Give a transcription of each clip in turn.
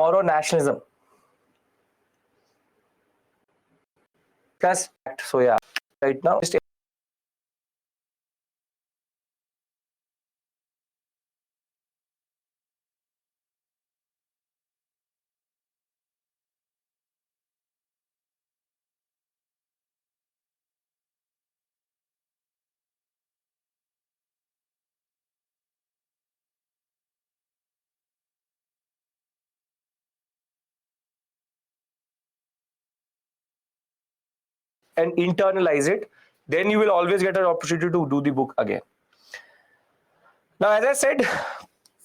tomorrow nationalism. Plus, so yeah, right now. And internalize it, then you will always get an opportunity to do the book again. Now, as I said,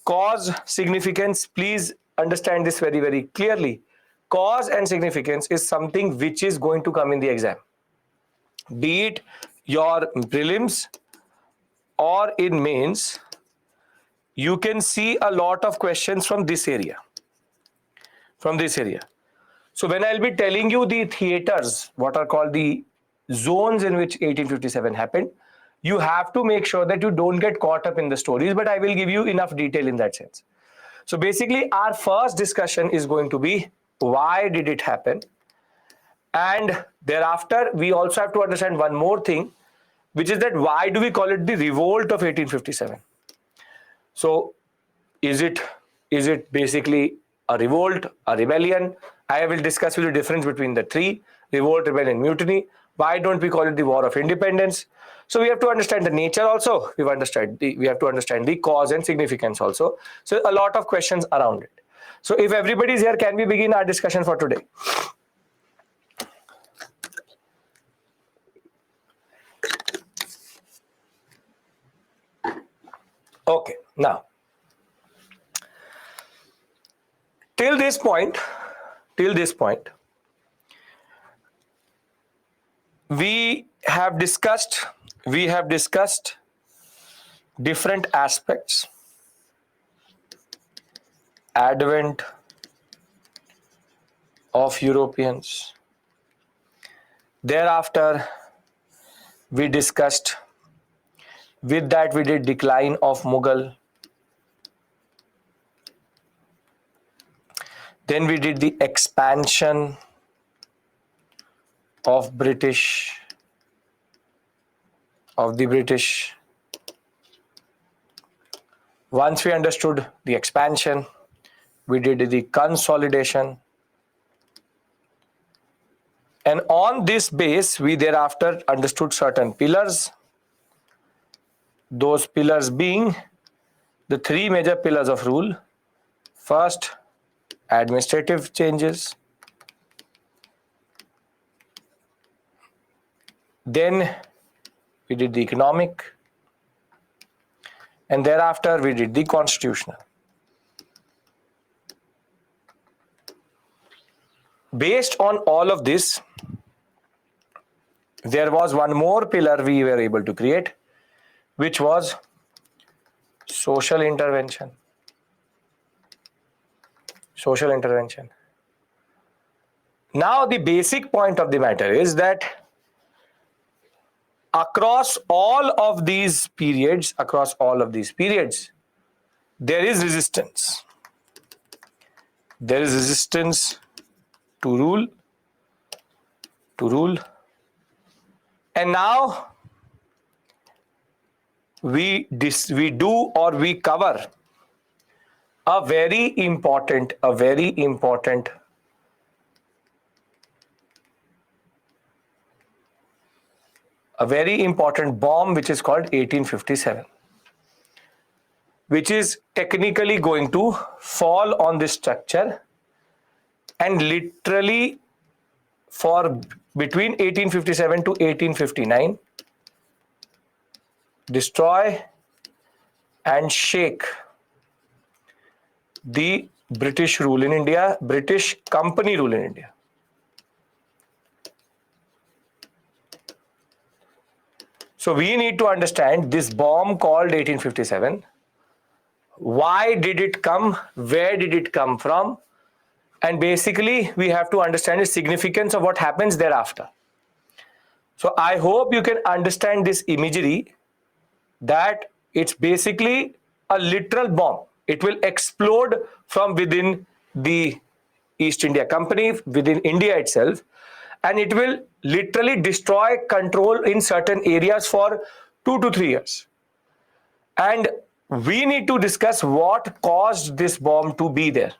cause, significance, please understand this very, very clearly. Cause and significance is something which is going to come in the exam. Be it your prelims or in mains, you can see a lot of questions from this area. So when I'll be telling you the theaters, what are called the zones in which 1857 happened, you have to make sure that you don't get caught up in the stories, but I will give you enough detail in that sense. So basically, our first discussion is going to be why did it happen? And thereafter, we also have to understand one more thing, which is that why do we call it the revolt of 1857? So is it basically a revolt, a rebellion? I will discuss with you the difference between the three: revolt, rebellion, mutiny. Why don't we call it the War of Independence? So we have to understand the nature also. We have to understand the cause and significance also. So a lot of questions around it. So if everybody is here, can we begin our discussion for today? Okay, now till this point, we have discussed different aspects: advent of Europeans. Thereafter, we discussed, with that we did decline of Mughal. Then we did the expansion of the British. Once we understood the expansion, we did the consolidation. And on this base, we thereafter understood certain pillars. Those pillars being the three major pillars of rule. First, administrative changes. Then we did the economic. And thereafter we did the constitutional. Based on all of this, there was one more pillar we were able to create, which was social intervention. Now the basic point of the matter is that across all of these periods, there is resistance. There is resistance to rule. And now we cover a very important bomb, which is called 1857, which is technically going to fall on this structure and literally for between 1857 to 1859 destroy and shake the British rule in India, British company rule in India. So we need to understand this bomb called 1857. Why did it come? Where did it come from? And basically, we have to understand the significance of what happens thereafter. So I hope you can understand this imagery, that it's basically a literal bomb. It will explode from within the East India Company within India itself, and it will literally destroy control in certain areas for 2 to 3 years. And we need to discuss what caused this bomb to be there.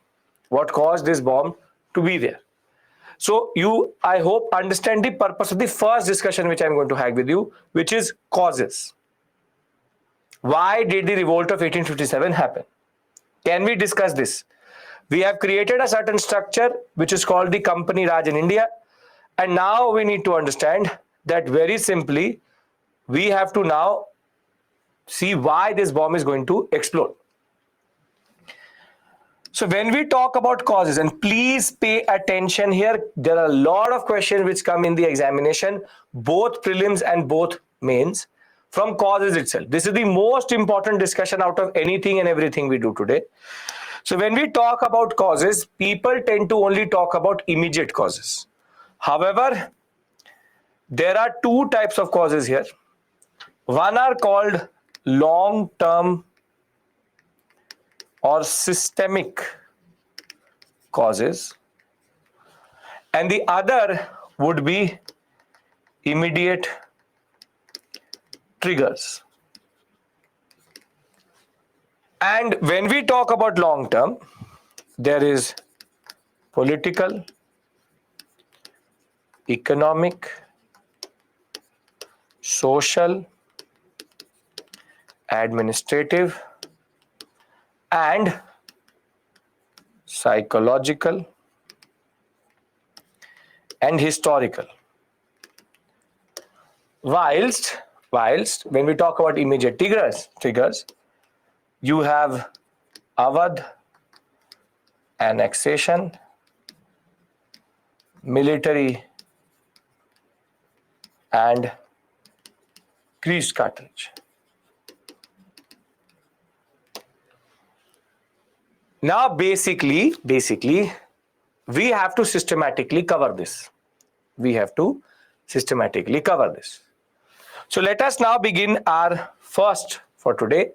What caused this bomb to be there? So you, I hope, understand the purpose of the first discussion which I'm going to have with you, which is causes. Why did the revolt of 1857 happen? Can we discuss this? We have created a certain structure which is called the Company Raj in India. And now we need to understand that very simply, we have to now see why this bomb is going to explode. So when we talk about causes, and please pay attention here, there are a lot of questions which come in the examination, both prelims and both mains, from causes itself. This is the most important discussion out of anything and everything we do today. So when we talk about causes, people tend to only talk about immediate causes. However, there are two types of causes here. One are called long-term or systemic causes, and the other would be immediate triggers. And when we talk about long term, there is political, economic, social, administrative, and psychological and historical. Whilst when we talk about immediate triggers, you have Awadh, annexation, military, and greased cartridge. Now, basically, we have to systematically cover this. So let us now begin our first for today,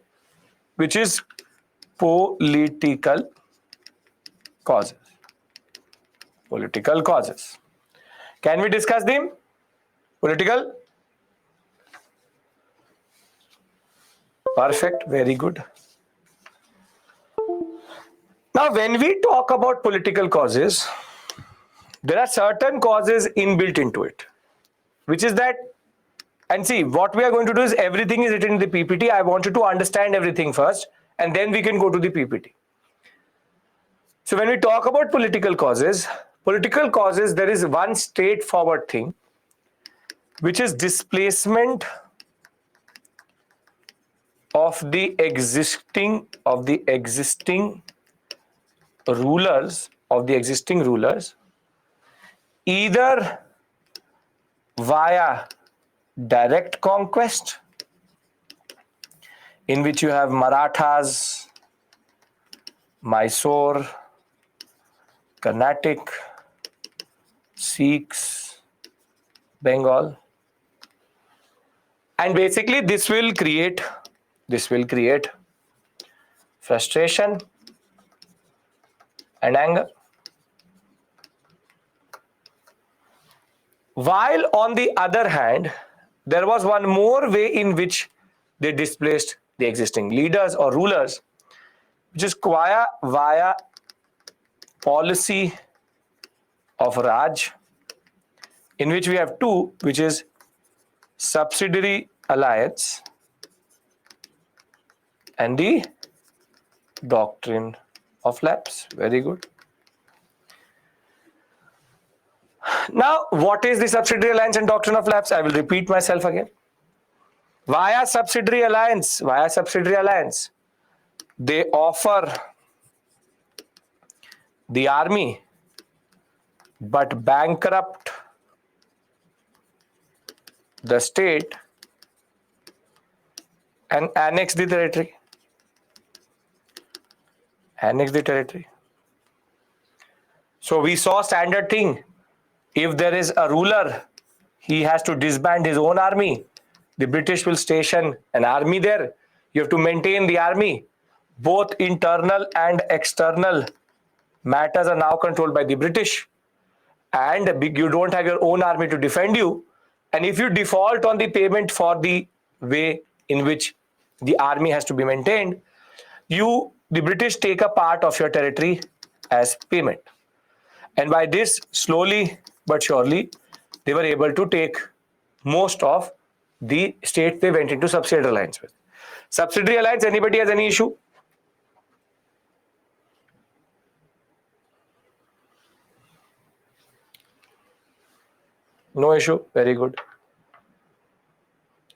which is political causes. Political causes. Can we discuss them? Political? Perfect, very good. Now, when we talk about political causes, there are certain causes inbuilt into it, which is that, and see, what we are going to do is everything is written in the PPT. I want you to understand everything first, and then we can go to the PPT. So when we talk about political causes, there is one straightforward thing, which is displacement of the existing rulers, either via direct conquest, in which you have Marathas, Mysore, Carnatic, Sikhs, Bengal, and basically this will create frustration and anger. While on the other hand, there was one more way in which they displaced the existing leaders or rulers, which is via policy of Raj, in which we have two, which is subsidiary alliance and the doctrine of lapse. Very good. Now, what is the subsidiary alliance and doctrine of lapse? I will repeat myself again. Via subsidiary alliance, they offer the army but bankrupt the state and annex the territory. So we saw standard thing. If there is a ruler, he has to disband his own army. The British will station an army there. You have to maintain the army, both internal and external matters are now controlled by the British, and you don't have your own army to defend you, and if you default on the payment for the way in which the army has to be maintained, the British take a part of your territory as payment. And by this, slowly but surely, they were able to take most of the states they went into subsidiary alliance with. Subsidiary alliance, anybody has any issue? No issue. Very good.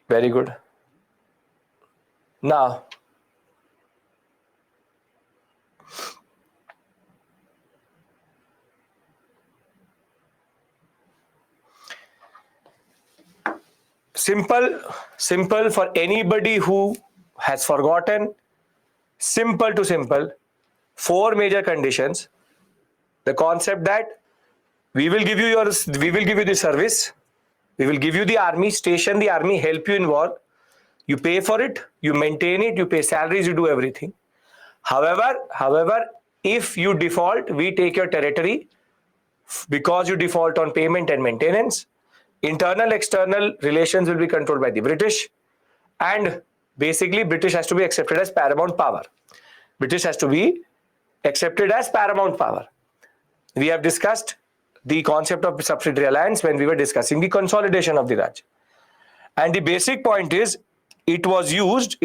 Very good. Now, simple for anybody who has forgotten, simple to simple, 4 major conditions. The concept that we will give you the service, we will give you the army, station the army, help you in war, you pay for it, you maintain it, you pay salaries, you do everything. However, if you default, we take your territory because you default on payment and maintenance. Internal, external relations will be controlled by the British, and basically British has to be accepted as paramount power. British has to be accepted as paramount power. We have discussed the concept of subsidiary alliance when we were discussing the consolidation of the Raj. And the basic point is, it was used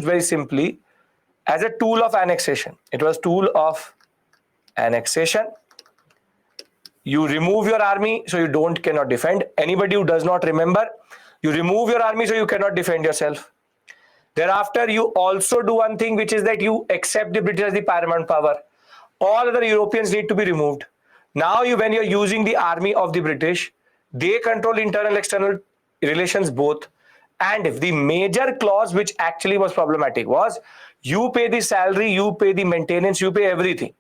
very simply as a tool of annexation. It was tool of annexation. You remove your army so you cannot defend. Anybody who does not remember, you remove your army so you cannot defend yourself. Thereafter, you also do one thing, which is that you accept the British as the paramount power. All other Europeans need to be removed. Now, when you're using the army of the British, they control internal, external relations both. And if the major clause which actually was problematic was, you pay the salary, you pay the maintenance, you pay everything.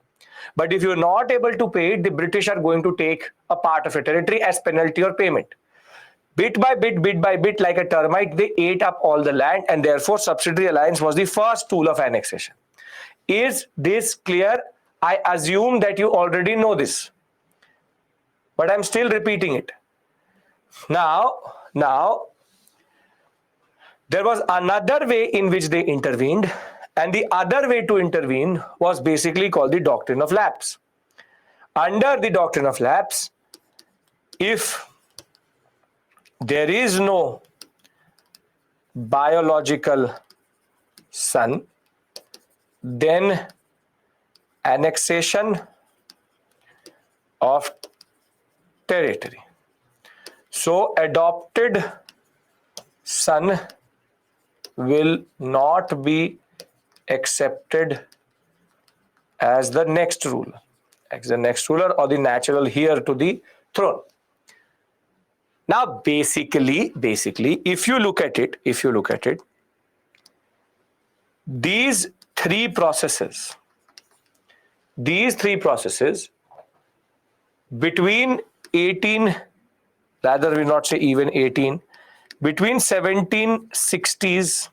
But if you're not able to pay it, the British are going to take a part of your territory as penalty or payment. Bit by bit, like a termite, they ate up all the land, and therefore subsidiary alliance was the first tool of annexation. Is this clear? I assume that you already know this, but I'm still repeating it. Now, there was another way in which they intervened, and the other way to intervene was basically called the doctrine of lapse. Under the doctrine of lapse, if there is no biological son, then annexation of territory. So adopted son will not be accepted as the next ruler, or the natural heir to the throne. Now, basically, if you look at it, these three processes between 18, rather we not say even 18, between 1760s,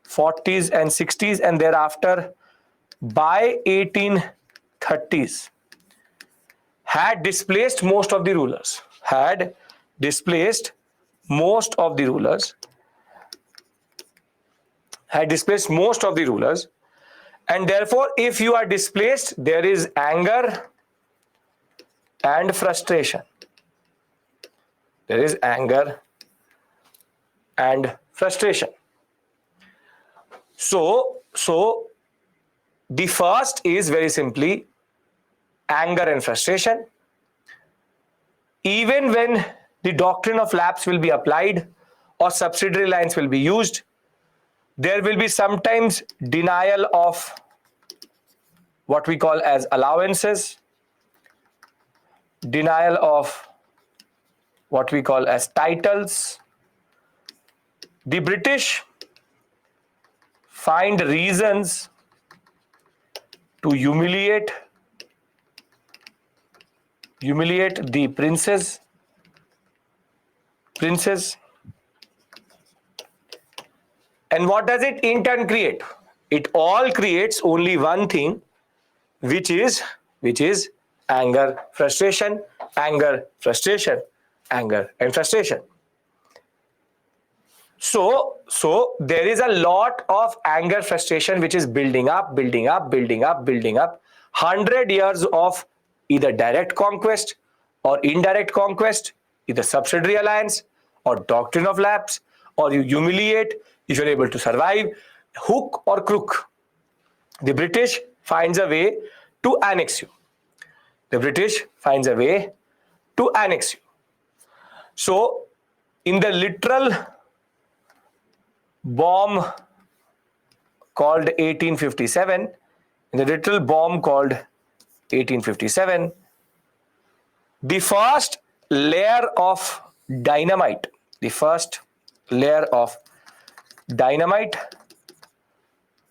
40s and 60s, and thereafter by 1830s, had displaced most of the rulers. And therefore, if you are displaced, there is anger and frustration. So the first is very simply anger and frustration. Even when the doctrine of lapse will be applied or subsidiary lines will be used, there will be sometimes denial of what we call as allowances, denial of what we call as titles. The British find reasons to humiliate the princes. And what does it in turn create? It all creates only one thing, which is which is anger, frustration, anger, frustration, anger, and frustration. So there is a lot of anger, frustration, which is building up, building up, building up, building up. 100 years of either direct conquest or indirect conquest, either subsidiary alliance or doctrine of lapse, or you humiliate if you're able to survive, hook or crook. The British finds a way to annex you. The British finds a way to annex you. So, in the literal bomb called 1857, in the literal bomb called 1857, the first layer of dynamite,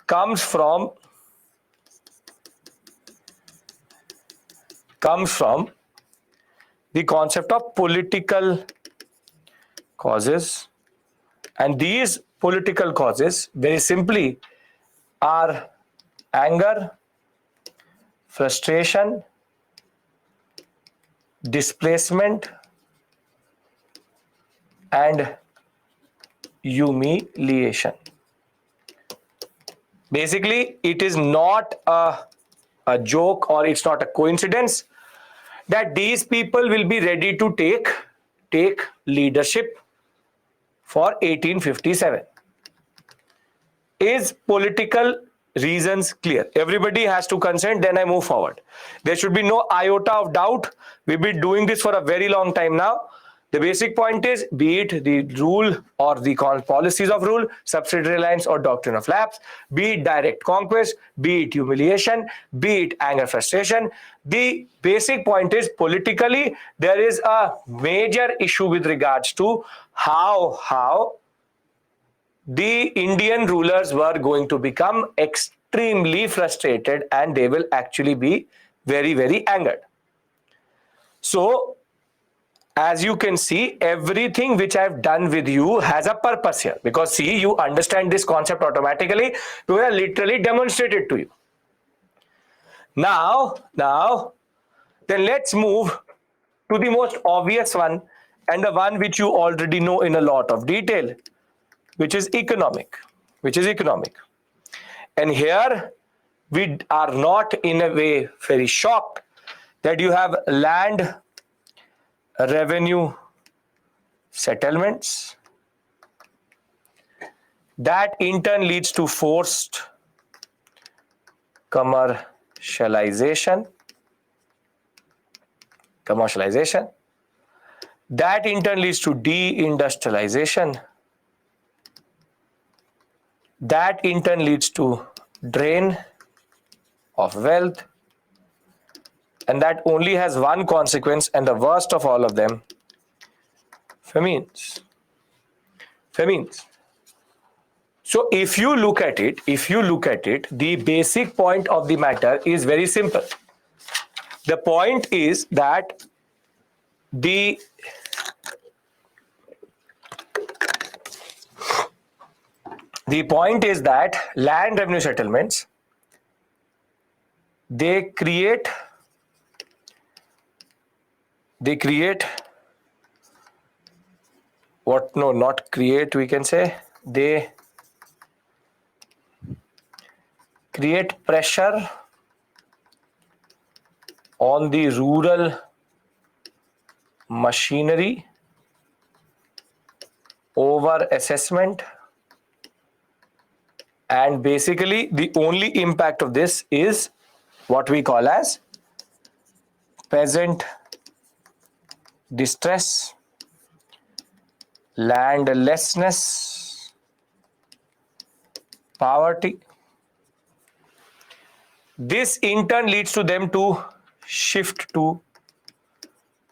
comes from the concept of political causes, and these political causes very simply are anger, frustration, displacement, and humiliation. Basically, it is not a joke, or it's not a coincidence that these people will be ready to take leadership for 1857. Is political reasons clear? Everybody has to consent, then I move forward. There should be no iota of doubt. We've been doing this for a very long time now. The basic point is, be it the rule or the policies of rule, subsidiary alliance or doctrine of lapse, be it direct conquest, be it humiliation, be it anger, frustration, the basic point is, politically, there is a major issue with regards to how the Indian rulers were going to become extremely frustrated, and they will actually be very, very angered. So, as you can see, everything which I've done with you has a purpose here, because see, you understand this concept automatically because I literally demonstrated to you. Now, then let's move to the most obvious one, and the one which you already know in a lot of detail, which is economic. And here we are not in a way very shocked that you have land revenue settlements. That in turn leads to forced commercialization. That in turn leads to deindustrialization. That in turn leads to drain of wealth. And that only has one consequence, and the worst of all of them, famines. So if you look at it, the basic point of the matter is very simple. The point is that land revenue settlements, they create what? No, not create, we can say. They create pressure on the rural machinery over assessment, and basically the only impact of this is what we call as peasant distress, landlessness, poverty. This in turn leads to them to shift to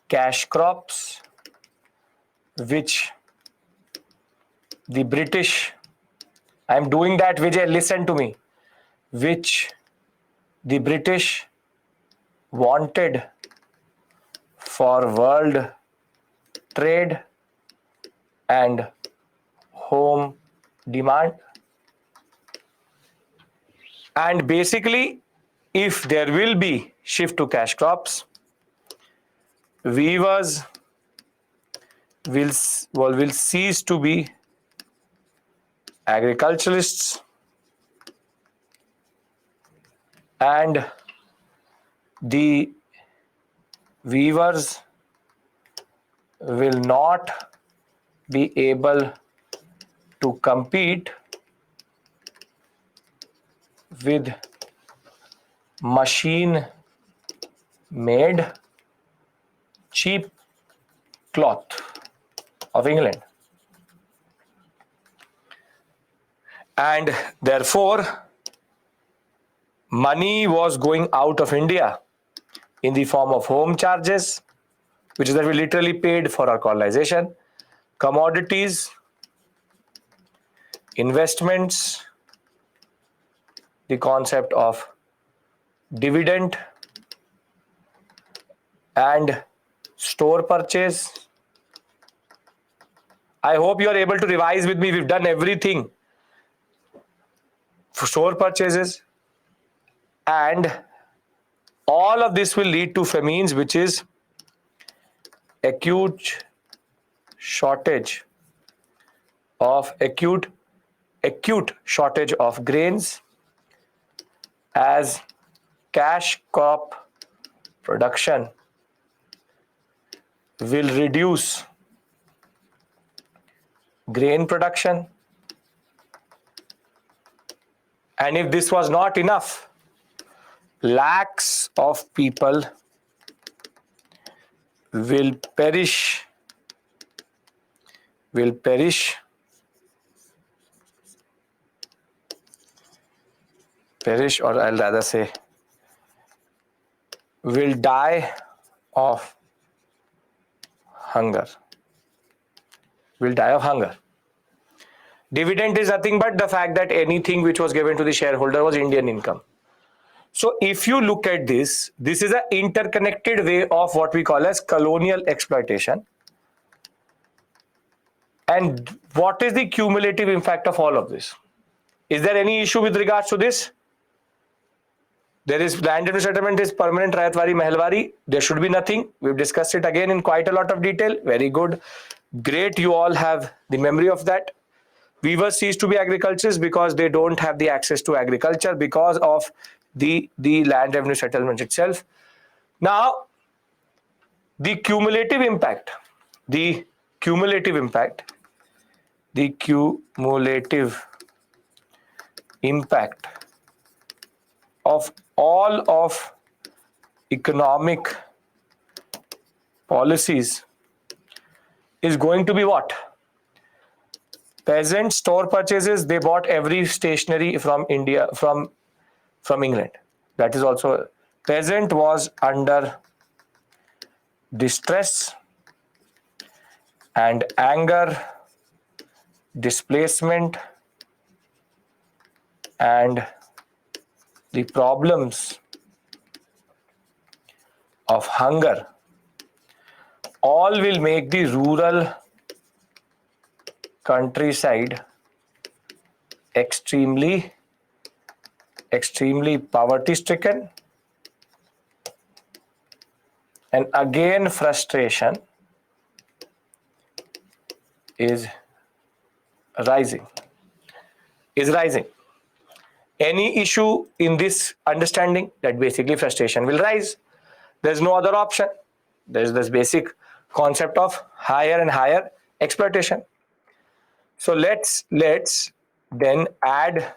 cash crops, which the British, I'm doing that, Vijay, listen to me, which the British wanted for world trade and home demand. And basically, if there will be shift to cash crops, weavers will cease to be agriculturalists, and the weavers will not be able to compete with machine made cheap cloth of England. And therefore, money was going out of India in the form of home charges, which is that we literally paid for our colonization, commodities, investments, the concept of dividend, and store purchase. I hope you are able to revise with me. We've done everything for store purchases, and all of this will lead to famines, which is acute shortage of grains, as cash crop production will reduce grain production. And if this was not enough, lakhs of people will perish, or I'll rather say will die of hunger. Dividend is nothing but the fact that anything which was given to the shareholder was Indian income. So if you look at this, this is an interconnected way of what we call as colonial exploitation. And what is the cumulative impact of all of this? Is there any issue with regards to this? There is land revenue settlement is permanent Rayatwari Mahalwari. There should be nothing. We've discussed it again in quite a lot of detail. Very good. Great. You all have the memory of that. Weavers cease to be agriculturists because they don't have the access to agriculture because of the land revenue settlement itself. Now, the cumulative impact of all of economic policies is going to be what? Peasant store purchases, they bought every stationery from India, from England. That is also, peasant was under distress and anger, displacement, and the problems of hunger all will make the rural countryside extremely poverty stricken, and again frustration is rising. Any issue in this understanding, that basically frustration will rise. There's no other option. There's this basic concept of higher and higher exploitation. So let's then add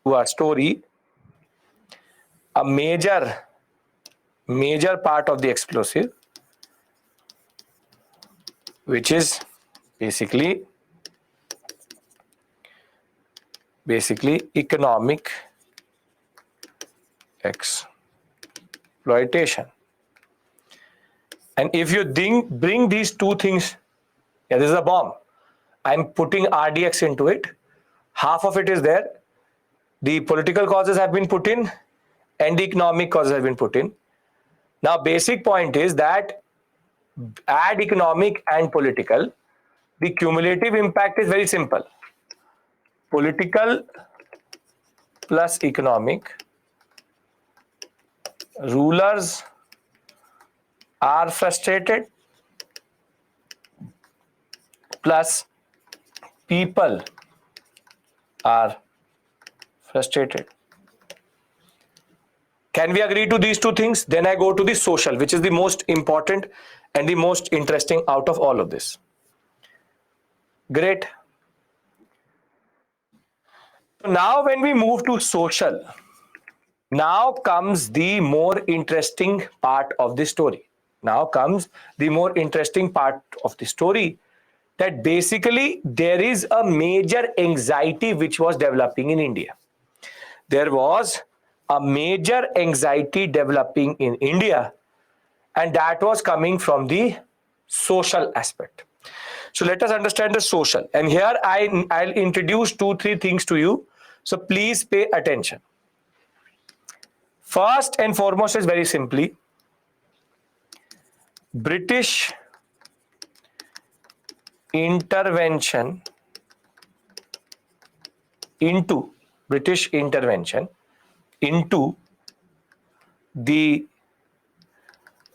to our story a major part of the explosive, which is basically economic exploitation. And if you bring these two things, this is a bomb. I'm putting RDX into it. Half of it is there. The political causes have been put in and the economic causes have been put in. Now, basic point is that add economic and political, the cumulative impact is very simple. Political plus economic rulers are frustrated plus people are frustrated. Can we agree to these two things? Then I go to the social, which is the most important and the most interesting out of all of this. Great. Now when we move to social, now comes the more interesting part of the story. Now comes the more interesting part of the story, that basically there is a major anxiety which was developing in India. There was a major anxiety developing in India, and that was coming from the social aspect. So let us understand the social. And here I'll introduce 2-3 things to you. So please pay attention. First and foremost is very simply British intervention into the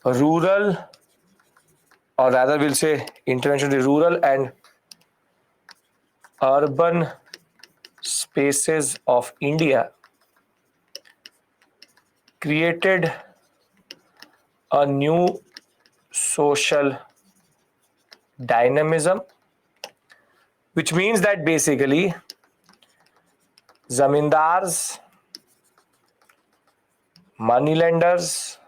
rural, or rather we'll say intervention in the rural and urban spaces of India created a new social dynamism, which means that basically zamindars, moneylenders,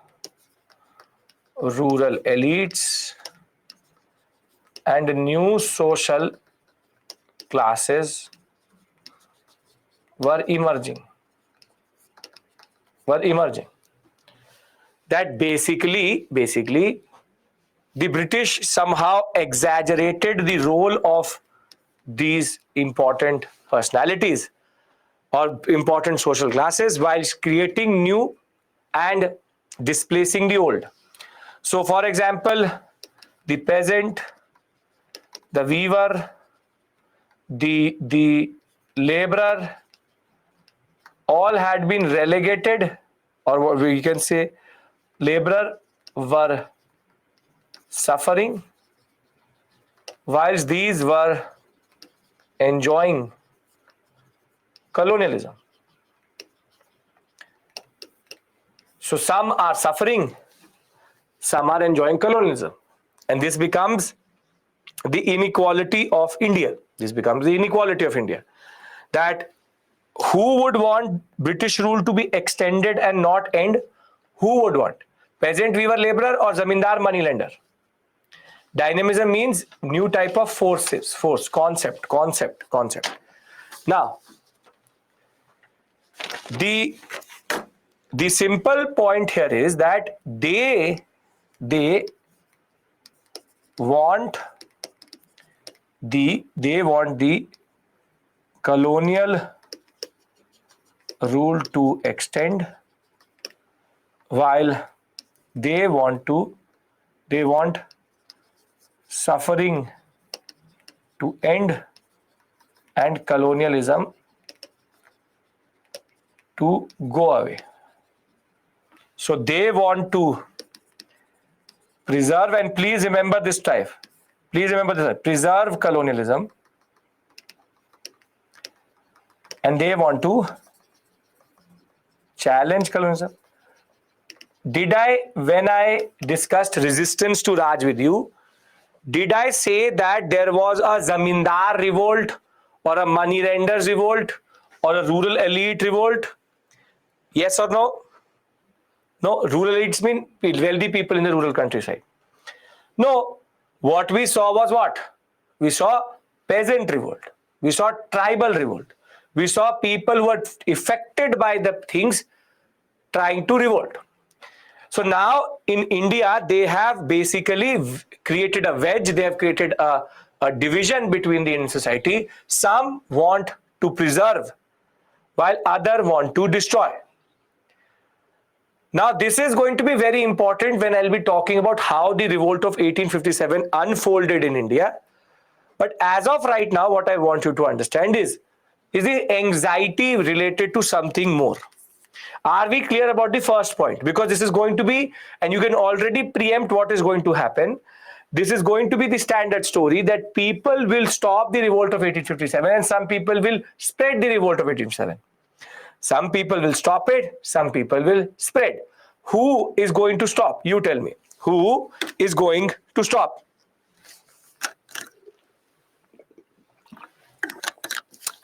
rural elites, and new social classes were emerging. That basically the British somehow exaggerated the role of these important personalities or important social classes while creating new and displacing the old. So for example, the peasant, the weaver, the laborer, all had been relegated, or what we can say, laborer were suffering whilst these were enjoying colonialism. So some are suffering, some are enjoying colonialism, and this becomes the inequality of India. That who would want British rule to be extended and not end? Who would want? Peasant, weaver, laborer, or zamindar, moneylender? Dynamism means new type of concept. Now, the simple point here is that they want the colonial rule to extend, while they want suffering to end and colonialism to go away. So they want to preserve, and please remember this type. Preserve colonialism, and they want to challenge colonialism. When I discussed resistance to Raj with you, did I say that there was a zamindar revolt or a moneylenders revolt or a rural elite revolt? Yes or no? No, rural elites mean wealthy people in the rural countryside. No, what we saw was what? We saw peasant revolt. We saw tribal revolt. We saw people who were affected by the things trying to revolt. So now in India, they have basically created a wedge. They have created a division between the Indian society. Some want to preserve, while others want to destroy. Now, this is going to be very important when I'll be talking about how the revolt of 1857 unfolded in India. But as of right now, what I want you to understand is the anxiety related to something more. Are we clear about the first point? Because this is going to be, and you can already preempt what is going to happen. This is going to be the standard story that people will stop the revolt of 1857 and some people will spread the revolt of 1857. Some people will stop it, some people will spread. Who is going to stop? You tell me. Who is going to stop?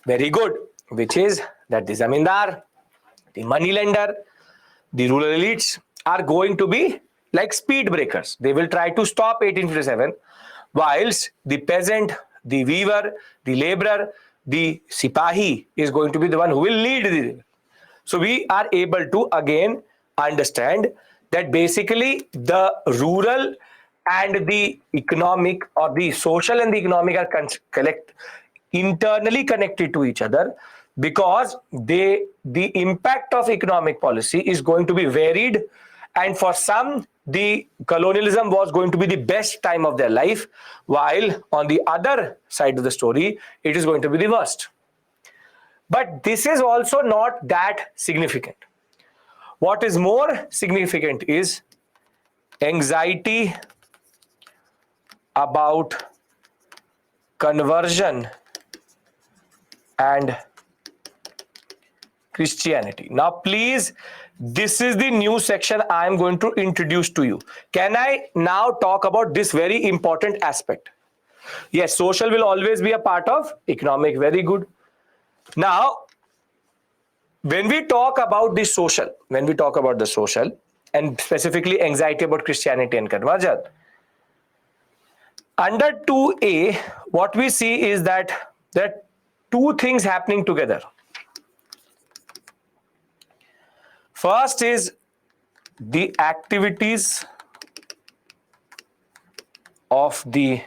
Very good. Which is that the zamindar, the moneylender, the rural elites are going to be like speed breakers. They will try to stop 1857, whilst the peasant, the weaver, the laborer, the sipahi is going to be the one who will lead the. So we are able to again understand that basically the rural and the economic, or the social and the economic, are internally connected to each other, because the impact of economic policy is going to be varied, and for some the colonialism was going to be the best time of their life, while on the other side of the story it is going to be the worst. But this is also not that significant. What is more significant is anxiety about conversion and Christianity. Now please, this is the new section I am going to introduce to you. Can I now talk about this very important aspect? Yes, social will always be a part of economic. Very good. Now, when we talk about the social, and specifically anxiety about Christianity and conversion, under 2A, what we see is that there are two things happening together. First is the activities of the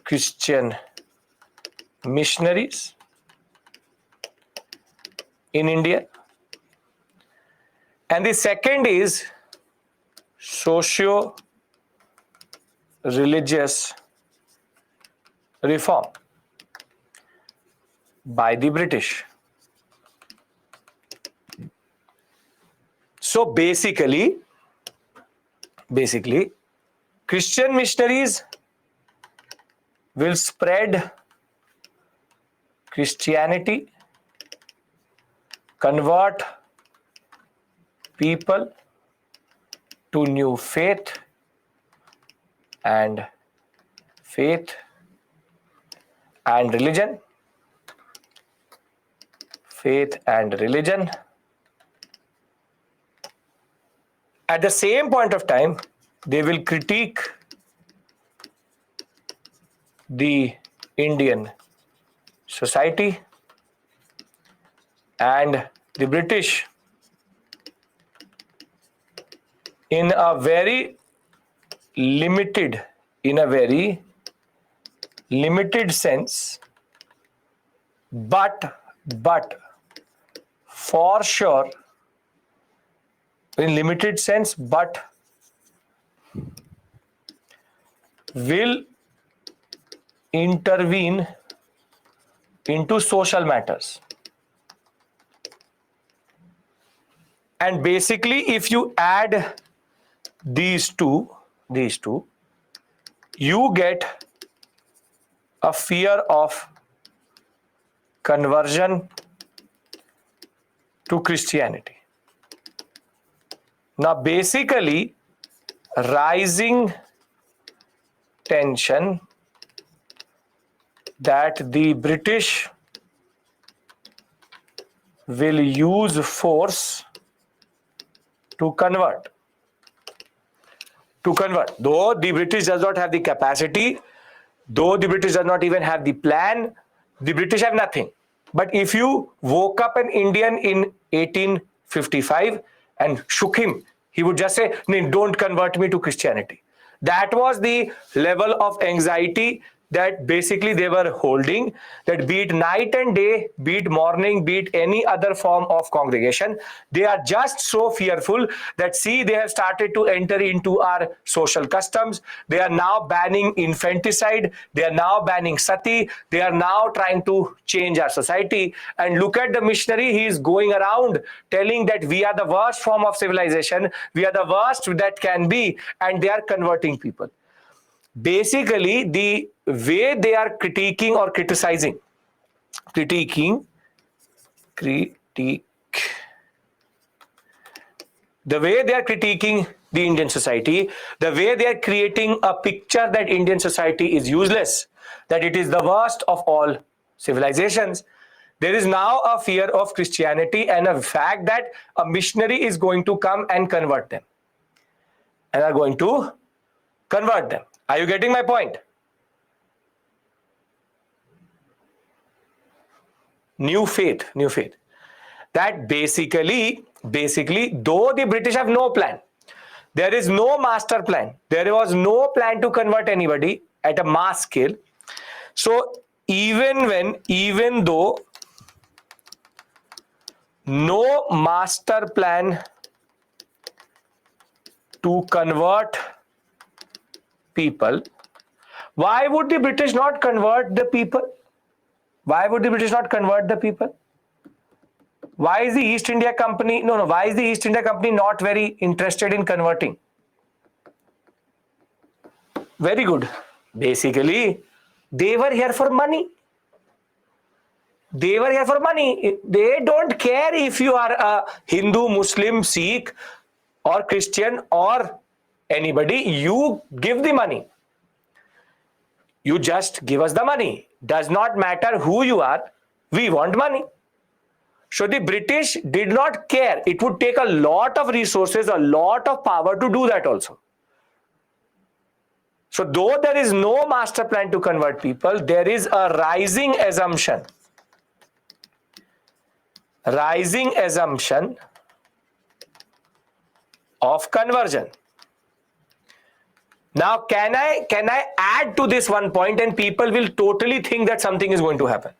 Christian missionaries in India, and the second is socio-religious reform by the British. So basically, Christian missionaries will spread Christianity, convert people to new faith and religion. At the same point of time, they will critique the Indian society, and the British in a very limited sense, but for sure in limited sense, but will intervene into social matters. And basically, if you add these two, you get a fear of conversion to Christianity. Now, basically, rising tension that the British will use force to convert. Though the British does not have the capacity, though the British does not even have the plan, the British have nothing. But if you woke up an Indian in 1855 and shook him, he would just say, "No, don't convert me to Christianity." That was the level of anxiety that basically they were holding, that be it night and day, be it morning, be it any other form of congregation, they are just so fearful that, see, they have started to enter into our social customs. They are now banning infanticide. They are now banning sati. They are now trying to change our society. And look at the missionary. He is going around telling that we are the worst form of civilization. We are the worst that can be. And they are converting people. Basically, the way they are critiquing or criticizing, the way they are critiquing the Indian society, the way they are creating a picture that Indian society is useless, that it is the worst of all civilizations. There is now a fear of Christianity and a fact that a missionary is going to come and convert them. And are going to convert them. Are you getting my point? New faith. That basically, though the British have no plan, there is no master plan. There was no plan to convert anybody at a mass scale. So even though no master plan to convert people, why would the British not convert the people? Why would the British not convert the people? Why is the East India Company, why is the East India Company not very interested in converting? Very good. Basically, they were here for money. They were here for money. They don't care if you are a Hindu, Muslim, Sikh, or Christian, or anybody. You give the money. You just give us the money. Does not matter who you are. We want money. So the British did not care. It would take a lot of resources, a lot of power to do that also. So though there is no master plan to convert people, there is a rising assumption of conversion. Now, can I add to this one point, and people will totally think that something is going to happen.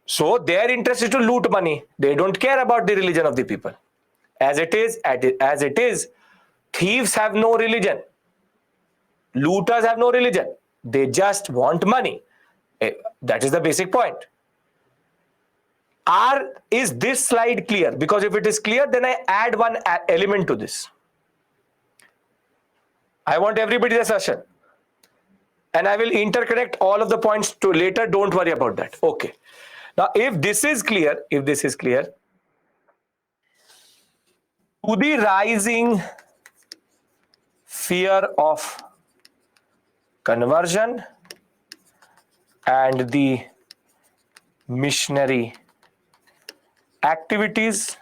So their interest is to loot money. They don't care about the religion of the people. As it is, thieves have no religion. Looters have no religion. They just want money. That is the basic point. Is this slide clear? Because if it is clear, then I add one element to this. I want everybody's assertion. And I will interconnect all of the points to later. Don't worry about that. Okay. Now, if this is clear, to the rising fear of conversion and the missionary activities.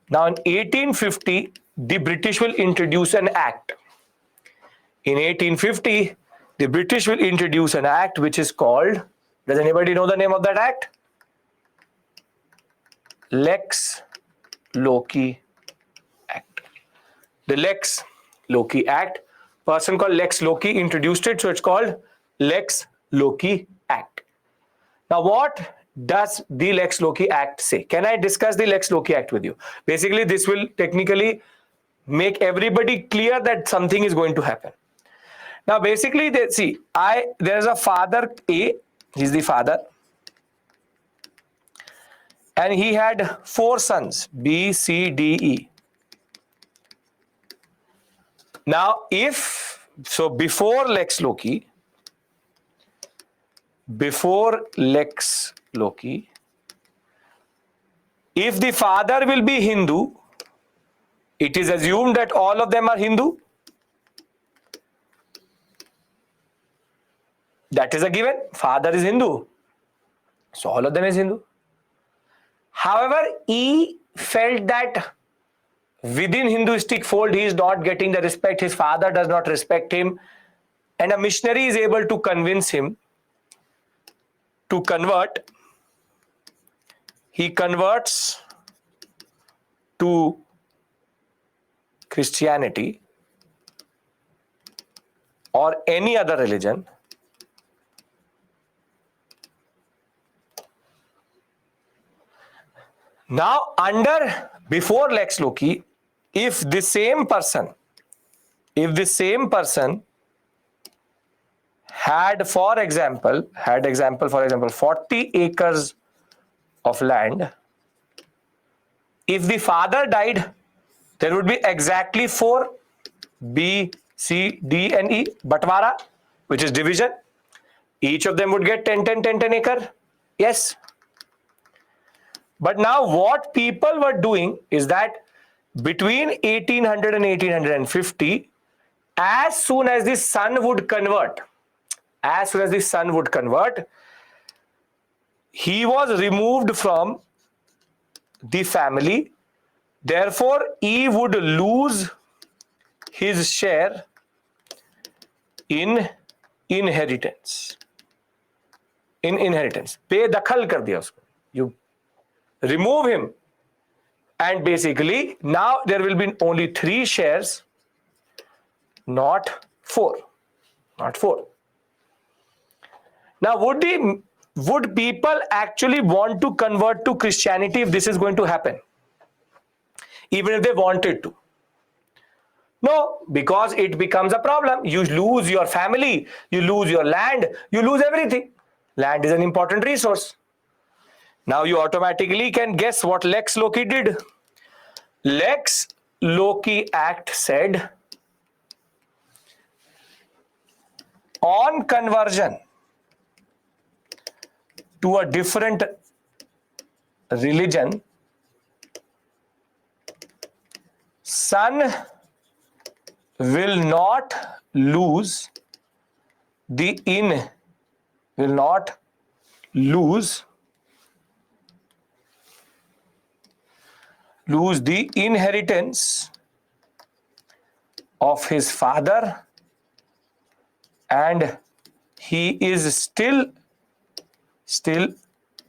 Now, in 1850, the British will introduce an act. In 1850, the British will introduce an act which is called, does anybody know the name of that act? Lex Loci Act. The Lex Loci Act, person called Lex Loci introduced it, so it's called Lex Loci Act. Now, what does the Lex Loci Act say? Can I discuss the Lex Loci Act with you? Basically, this will technically make everybody clear that something is going to happen. Now, basically, there's a father A, he's the father, and he had 4 sons, B, C, D, E. Now, before Lex Loci, if the father will be Hindu, it is assumed that all of them are Hindu. That is a given. Father is Hindu. So all of them is Hindu. However, E felt that within Hinduistic fold, he is not getting the respect. His father does not respect him. And a missionary is able to convince him to convert. He converts to Christianity. or any other religion now before Lex Loci, if the same person had for example 40 acres of land, if the father died, there would be exactly 4 B, C, D and E, Batwara, which is division. Each of them would get 10 acre. Yes. But now what people were doing is that between 1800 and 1850, as soon as the son would convert, he was removed from the family. Therefore, E would lose his share in inheritance. बेदखल कर दिया उसको. You remove him, and basically now there will be only 3 shares, not 4. Now would people actually want to convert to Christianity if this is going to happen, even if they wanted to? No, because it becomes a problem. You lose your family, you lose your land, you lose everything. Land is an important resource. Now you automatically can guess what Lex Loci did. Lex Loci Act said, on conversion to a different religion, son will not lose the inheritance of his father, and he is still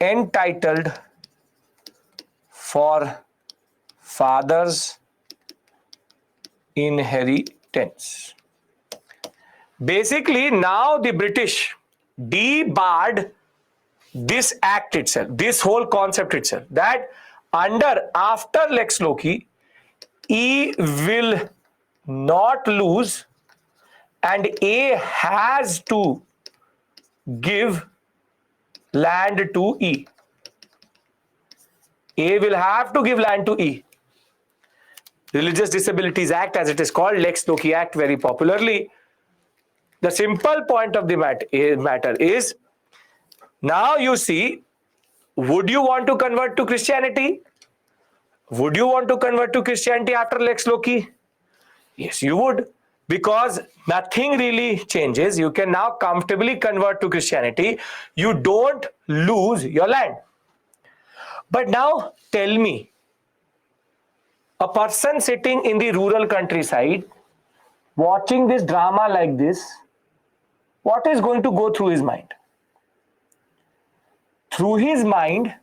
entitled for father's inheritance. Basically, now the British debarred this act itself, this whole concept itself, that after Lex Loci, E will not lose and A has to give land to E. A will have to give land to E. Religious Disabilities Act, as it is called, Lex Loci Act very popularly. The simple point of the matter is, now you see, would you want to convert to Christianity? Would you want to convert to Christianity after Lex Loci? Yes, you would, because nothing really changes. You can now comfortably convert to Christianity. You don't lose your land. But now tell me, a person sitting in the rural countryside, watching this drama like this, what is going to go through his mind? Through his mind,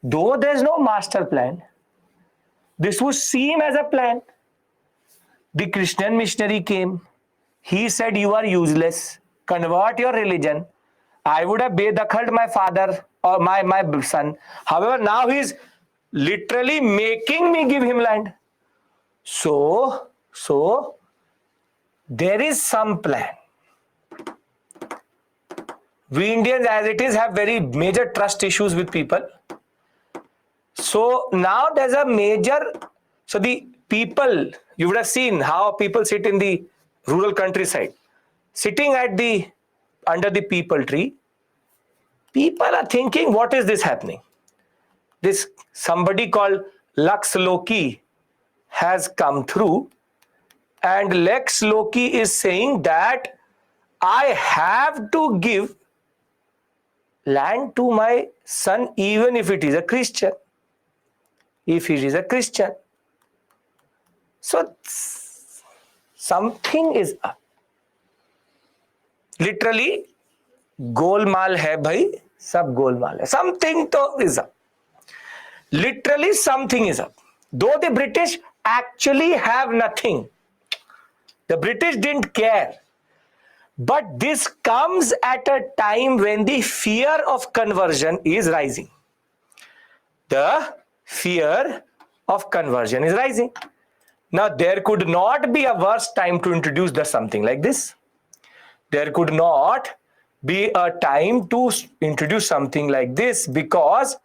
though there's no master plan, this would seem as a plan. The Christian missionary came. He said, you are useless. Convert your religion. I would have bedakhaled my father or my son. However, now he's literally making me give him land. So there is some plan. We Indians, as it is, have very major trust issues with people. So now there's a major, so the people, you would have seen how people sit in the rural countryside, sitting under the peepal tree. People are thinking, what is this happening? This somebody called Lex Loci has come through, and Lex Loci is saying that I have to give land to my son even if it is a Christian. So something is up. Literally, golmaal hai bhai, sab golmaal hai. Something is up. Literally something is up. Though the British actually have nothing. The British didn't care. But this comes at a time when the fear of conversion is rising. The fear of conversion is rising. Now, there could not be a worse time to introduce the something like this. There could not be a time to introduce something like this, because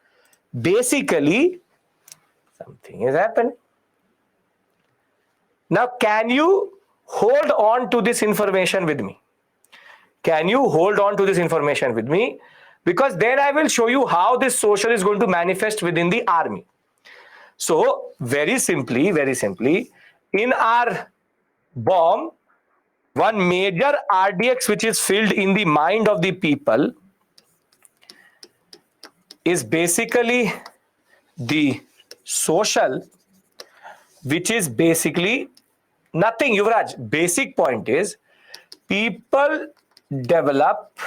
basically something is happening. Now, can you hold on to this information with me? Can you hold on to this information with me? Because then I will show you how this social is going to manifest within the army. So, very simply, in our bomb, one major RDX which is filled in the mind of the people is basically the social, which is basically nothing, Yuvraj. Basic point is people develop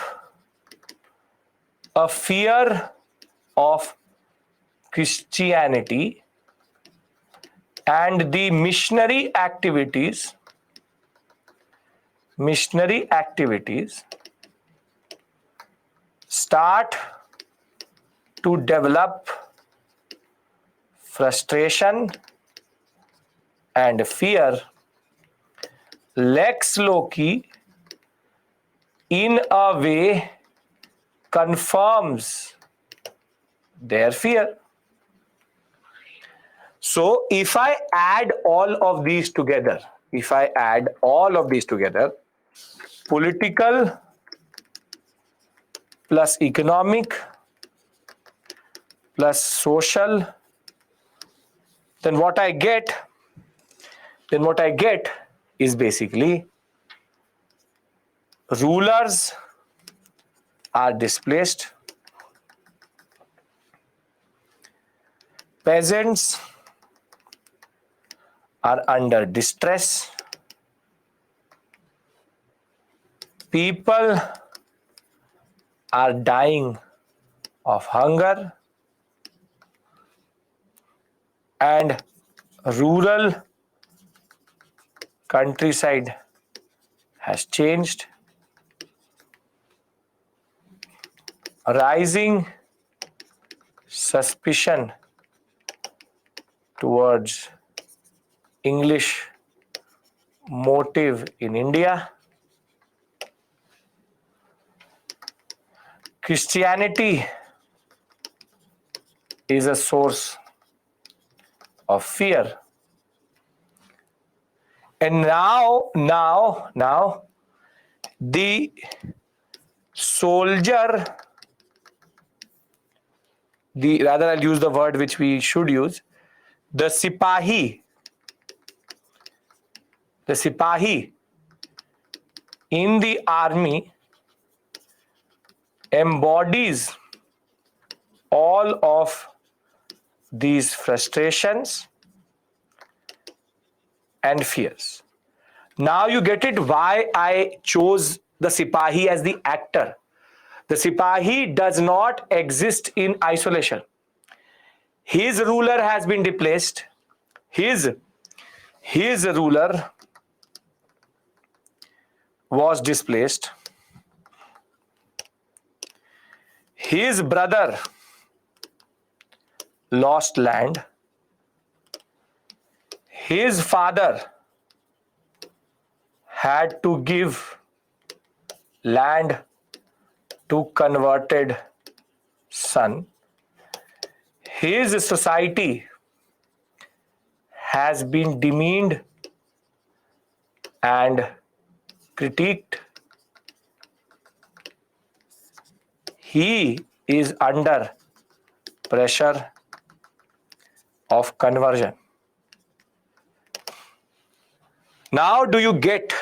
a fear of Christianity, and the missionary activities start to develop frustration and fear. Lex Loci, in a way, confirms their fear. So, if I add all of these together, political plus economic plus social, then what I get is basically rulers are displaced, peasants are under distress, people are dying of hunger, and rural countryside has changed. Rising suspicion towards English motive in India. Christianity is a source of fear. And now the soldier, rather I'll use the word which we should use, the Sipahi in the army embodies all of these frustrations and fears. Now you get it why I chose the Sipahi as the actor. The Sipahi does not exist in isolation. His ruler has been displaced. His ruler was displaced. His brother lost land. His father had to give land to converted son. His society has been demeaned and critiqued. He is under pressure of conversion. Now do you get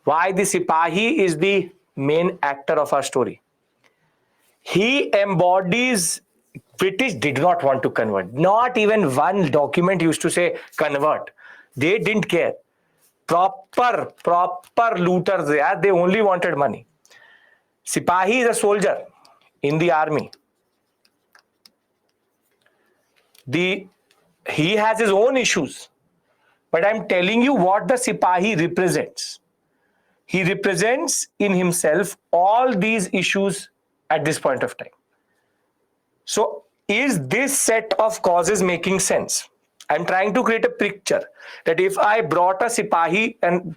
why the Sipahi is the main actor of our story? He embodies, British did not want to convert. Not even one document used to say convert. They didn't care. Proper looters they are. They only wanted money. Sipahi is a soldier in the army. He has his own issues. But I'm telling you what the Sipahi represents. He represents in himself all these issues at this point of time. So is this set of causes making sense? I'm trying to create a picture that if I brought a Sipahi and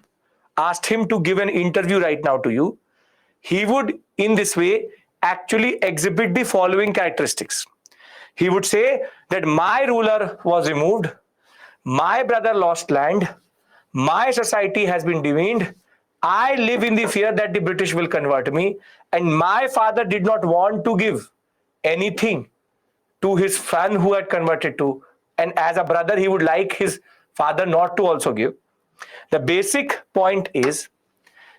asked him to give an interview right now to you, he would in this way actually exhibit the following characteristics. He would say that my ruler was removed, my brother lost land, my society has been demeaned, I live in the fear that the British will convert me, and my father did not want to give anything to his son who had converted to, and as a brother he would like his father not to also give. The basic point is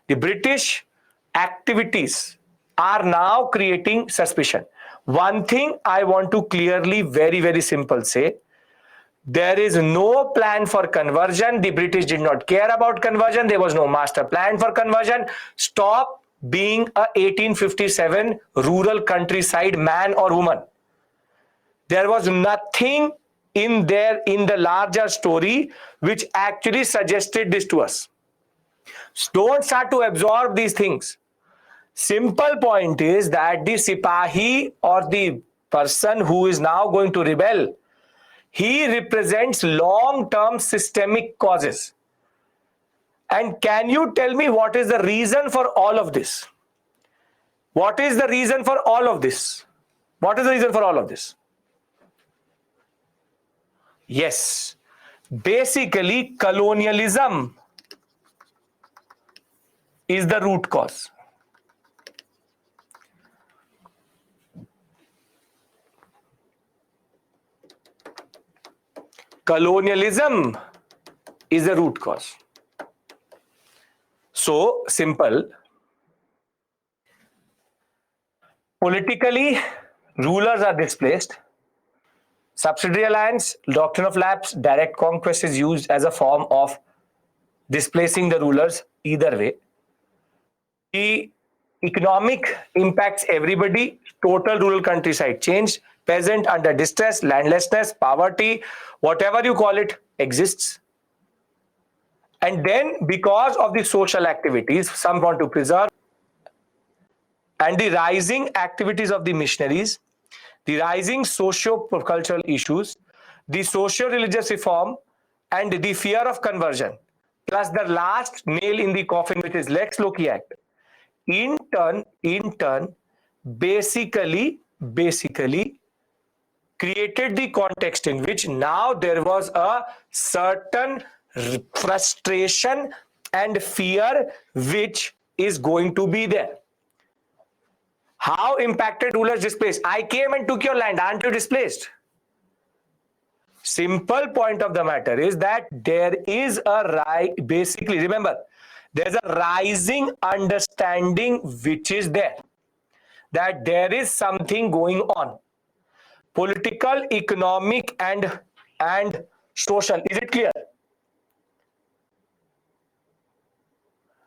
the British activities are now creating suspicion. One thing I want to clearly, very, very simple say, there is no plan for conversion. The British did not care about conversion. There was no master plan for conversion. Stop being a 1857 rural countryside man or woman. There was nothing in there in the larger story which actually suggested this to us. Don't start to absorb these things. Simple point is that the Sipahi or the person who is now going to rebel, he represents long-term systemic causes. And can you tell me what is the reason for all of this? What is the reason for all of this? What is the reason for all of this? Yes, basically colonialism is the root cause. Colonialism is the root cause. So simple. Politically, rulers are displaced. Subsidiary alliance, doctrine of lapse, direct conquest is used as a form of displacing the rulers either way. The economic impacts everybody. Total rural countryside changed. Peasant under distress, landlessness, poverty, whatever you call it, exists. And then because of the social activities, some want to preserve, and the rising activities of the missionaries, the rising socio-cultural issues, the socio-religious reform, and the fear of conversion, plus the last nail in the coffin, which is Lex Loci Act, in turn, basically created the context in which now there was a certain frustration and fear which is going to be there. How impacted rulers displaced? I came and took your land. Aren't you displaced? Simple point of the matter is that there is a basically, remember, there's a rising understanding which is there, that there is something going on. Political, economic, and social. Is it clear?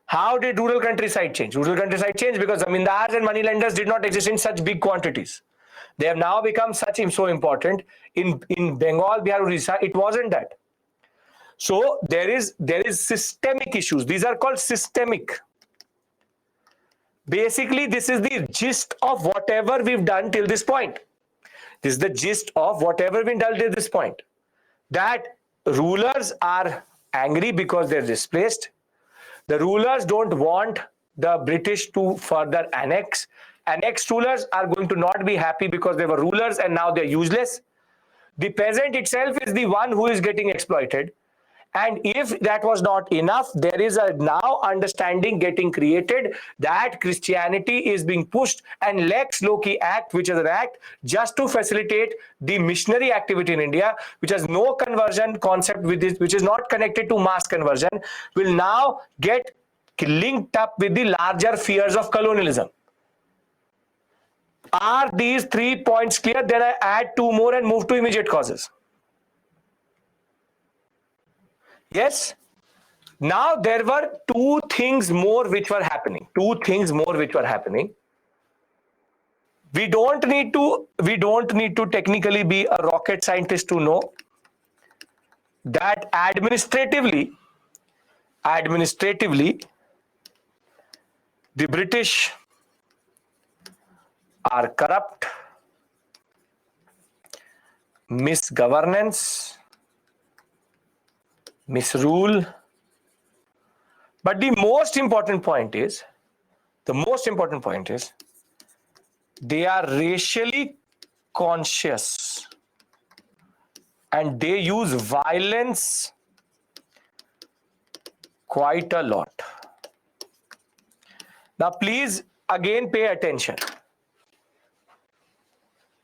How did rural countryside change? Rural countryside changed because zamindars and moneylenders did not exist in such big quantities. They have now become so important. In Bengal, Bihar, Orissa, it wasn't that. So there is systemic issues. These are called systemic. Basically, this is the gist of whatever we've done till this point. This is the gist of whatever we've done till this point. That rulers are angry because they're displaced. The rulers don't want the British to further annex. Annexed rulers are going to not be happy because they were rulers and now they're useless. The peasant itself is the one who is getting exploited. And if that was not enough, there is a now understanding getting created that Christianity is being pushed, and Lex Loci Act, which is an act just to facilitate the missionary activity in India, which has no conversion concept with this, which is not connected to mass conversion, will now get linked up with the larger fears of colonialism. Are these 3 points clear? Then I add 2 more and move to immediate causes. Yes. Now there were 2 things more which were happening. We don't need to technically be a rocket scientist to know that administratively The British are corrupt, misgovernance, misrule. But the most important point is, they are racially conscious and they use violence quite a lot. Now, please again pay attention.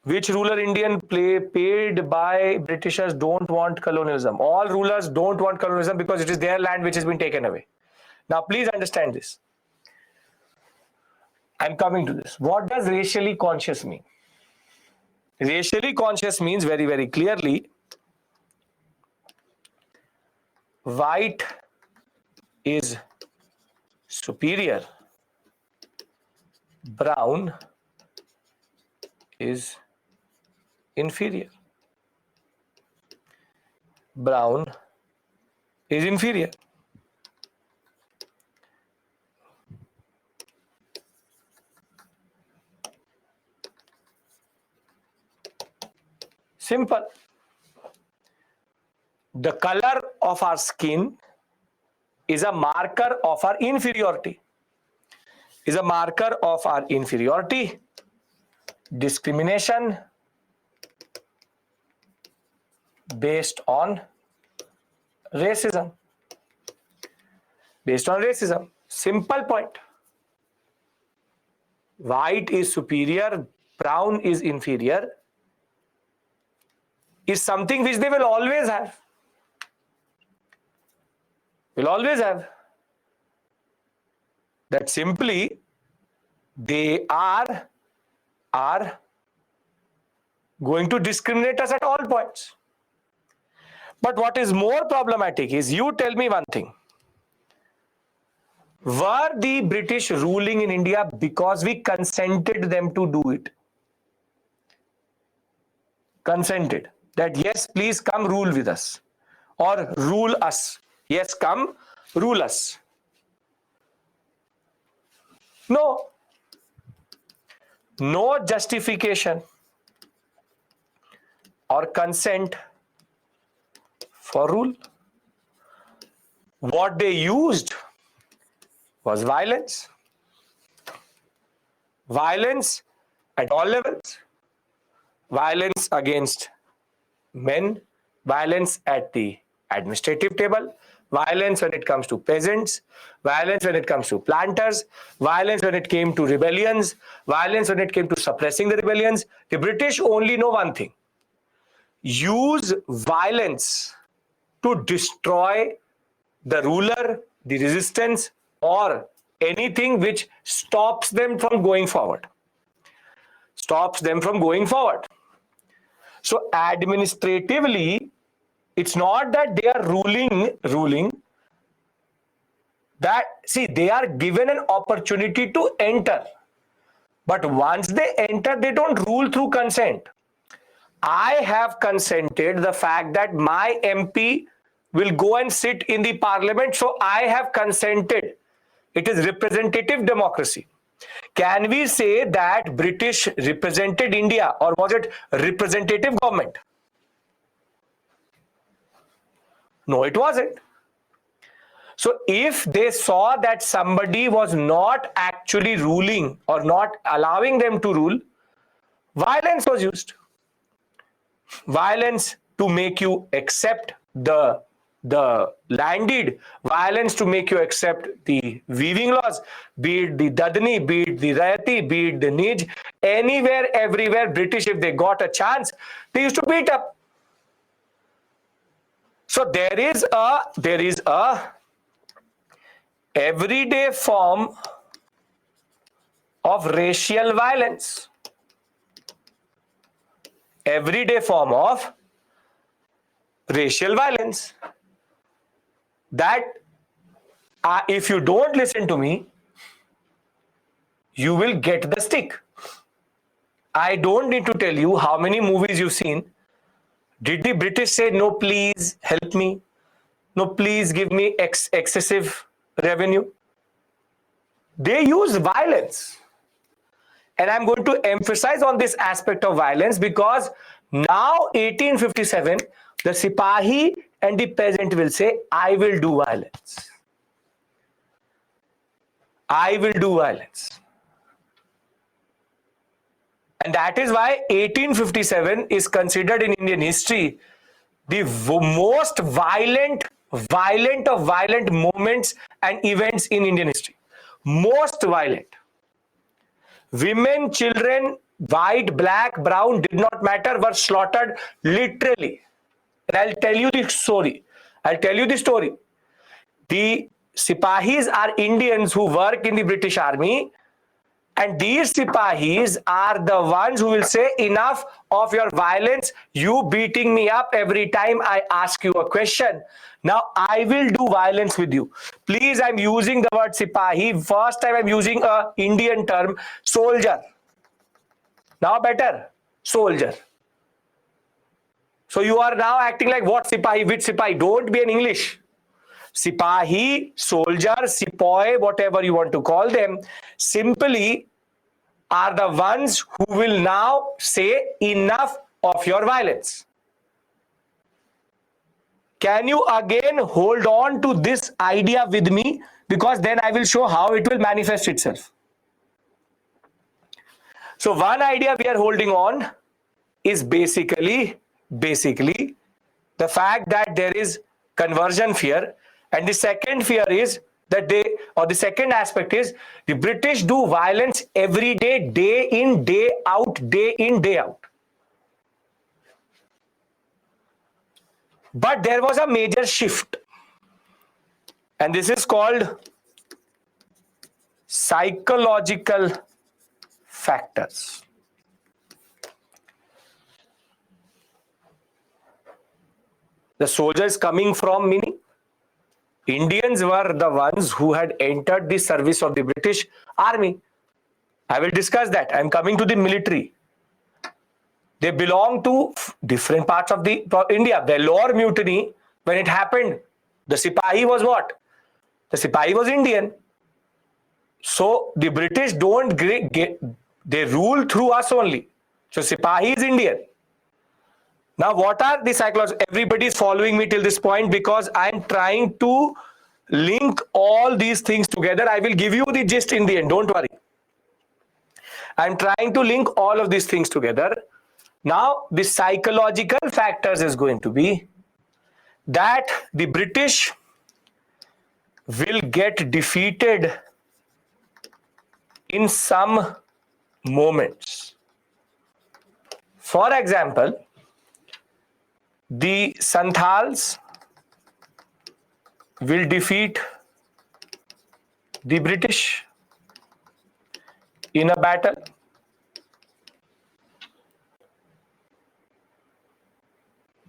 Which ruler Indian paid by Britishers don't want colonialism? All rulers don't want colonialism because it is their land which has been taken away. Now, please understand this. I'm coming to this. What does racially conscious mean? Racially conscious means very, very clearly, white is superior, brown is inferior. Brown is inferior. Simple. The color of our skin is a marker of our inferiority. Discrimination based on racism. Simple point. White is superior, brown is inferior, is something which they will always have. That simply they are going to discriminate us at all points. But what is more problematic is, you tell me one thing. Were the British ruling in India because we consented them to do it? Consented. That yes, please come rule with us. Or rule us. Yes, come rule us. No. No justification or consent for rule. What they used was violence. Violence at all levels. Violence against men, violence at the administrative table, violence when it comes to peasants, violence when it comes to planters, violence when it came to rebellions, violence when it came to suppressing the rebellions. The British only know one thing: use violence to destroy the ruler, the resistance, or anything which stops them from going forward. So administratively, it's not that they are ruling. That, see, they are given an opportunity to enter. But once they enter, they don't rule through consent. I have consented the fact that my MP will go and sit in the parliament, so I have consented. It is representative democracy. Can we say that British represented India, or was it representative government? No, it wasn't. So if they saw that somebody was not actually ruling or not allowing them to rule, violence was used. Violence to make you accept the land deed, violence to make you accept the weaving laws, be it the Dadni, be it the Rayati, be it the Nij, anywhere, everywhere, British, if they got a chance, they used to beat up. So there is a everyday form of racial violence. Everyday form of racial violence. That if you don't listen to me, you will get the stick. I don't need to tell you how many movies you've seen. Did the British say, no, please help me? No, please give me excessive revenue? They use violence. And I'm going to emphasize on this aspect of violence because now 1857, the Sipahi and the peasant will say, I will do violence. I will do violence. And that is why 1857 is considered in Indian history the most violent of violent moments and events in Indian history. Most violent. Women, children, white, black, brown, did not matter, were slaughtered literally. And I'll tell you the story. I'll tell you the story. The Sipahis are Indians who work in the British Army, and these Sipahis are the ones who will say, enough of your violence, you beating me up every time I ask you a question. Now I will do violence with you. Please, I'm using the word Sipahi. First time I'm using a Indian term, soldier. Now better, soldier. So you are now acting like what Sipahi, which Sipahi? Don't be an English. Sipahi, soldier, Sipoy, whatever you want to call them, simply are the ones who will now say enough of your violence. Can you again hold on to this idea with me? Because then I will show how it will manifest itself. So one idea we are holding on is basically the fact that there is conversion fear, and the second fear is that the second aspect is the British do violence every day, day in, day out, day in, day out. But there was a major shift, and this is called psychological factors. The soldiers coming from, meaning Indians were the ones who had entered the service of the British Army. I will discuss that. I am coming to the military. They belong to different parts of the India. Vellore mutiny, when it happened, the Sipahi was what? The Sipahi was Indian. So the British don't they rule through us only. So Sipahi is Indian. Now, what are the psychological? Everybody is following me till this point because I'm trying to link all these things together. I will give you the gist in the end. Don't worry. I'm trying to link all of these things together. Now, the psychological factors is going to be that the British will get defeated in some moments. For example, the Santhals will defeat the British in a battle.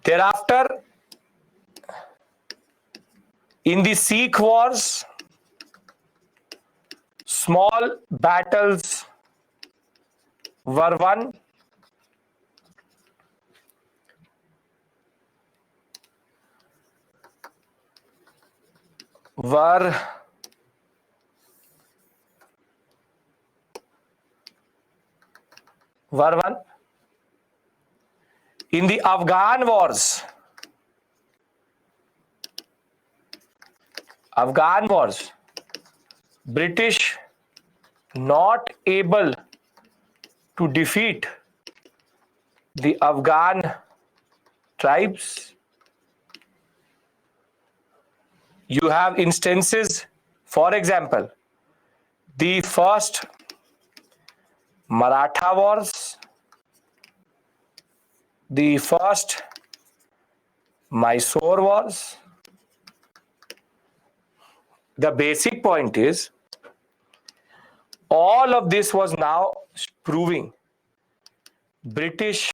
Thereafter, in the Sikh wars, small battles were won. Were won. In the Afghan wars, British not able to defeat the Afghan tribes. You have instances, for example, the first Maratha wars, the first Mysore wars. The basic point is all of this was now proving British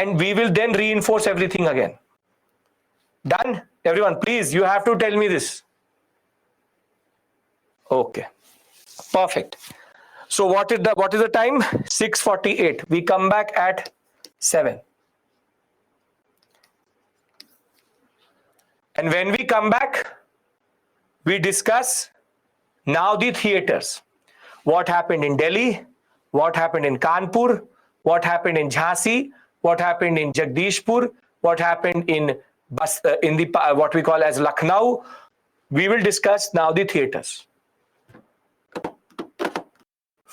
and we will then reinforce everything again. Done? Everyone, please, you have to tell me this. Okay, perfect. So what is the time? 6:48. We come back at 7. And when we come back, we discuss now the theaters. What happened in Delhi? What happened in Kanpur? What happened in Jhansi? What happened in Jagdishpur? What happened in what we call as Lucknow? We will discuss now the theaters.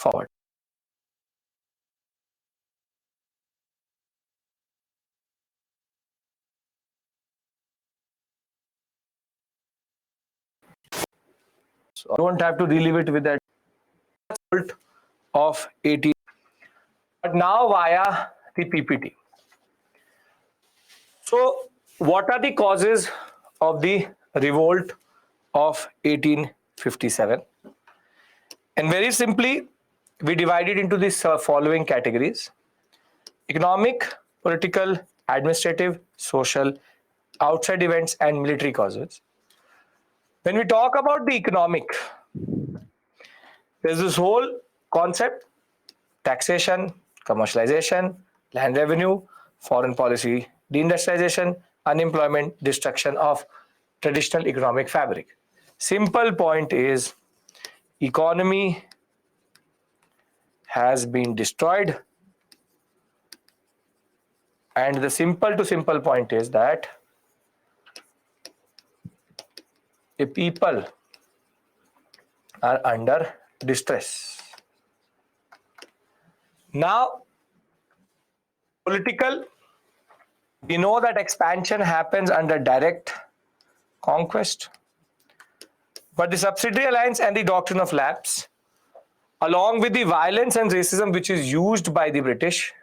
Forward. So I don't have to relive it with that of 18. But now via the PPT. So what are the causes of the revolt of 1857? And very simply, we divide it into these following categories: economic, political, administrative, social, outside events, and military causes. When we talk about the economic, there's this whole concept: taxation, commercialization, land revenue, foreign policy, deindustrialization, unemployment, destruction of traditional economic fabric. Simple point is, economy has been destroyed, and the simple point is that the people are under distress. Now, political, we know that expansion happens under direct conquest, but the subsidiary alliance and the doctrine of lapse, along with the violence and racism which is used by the British,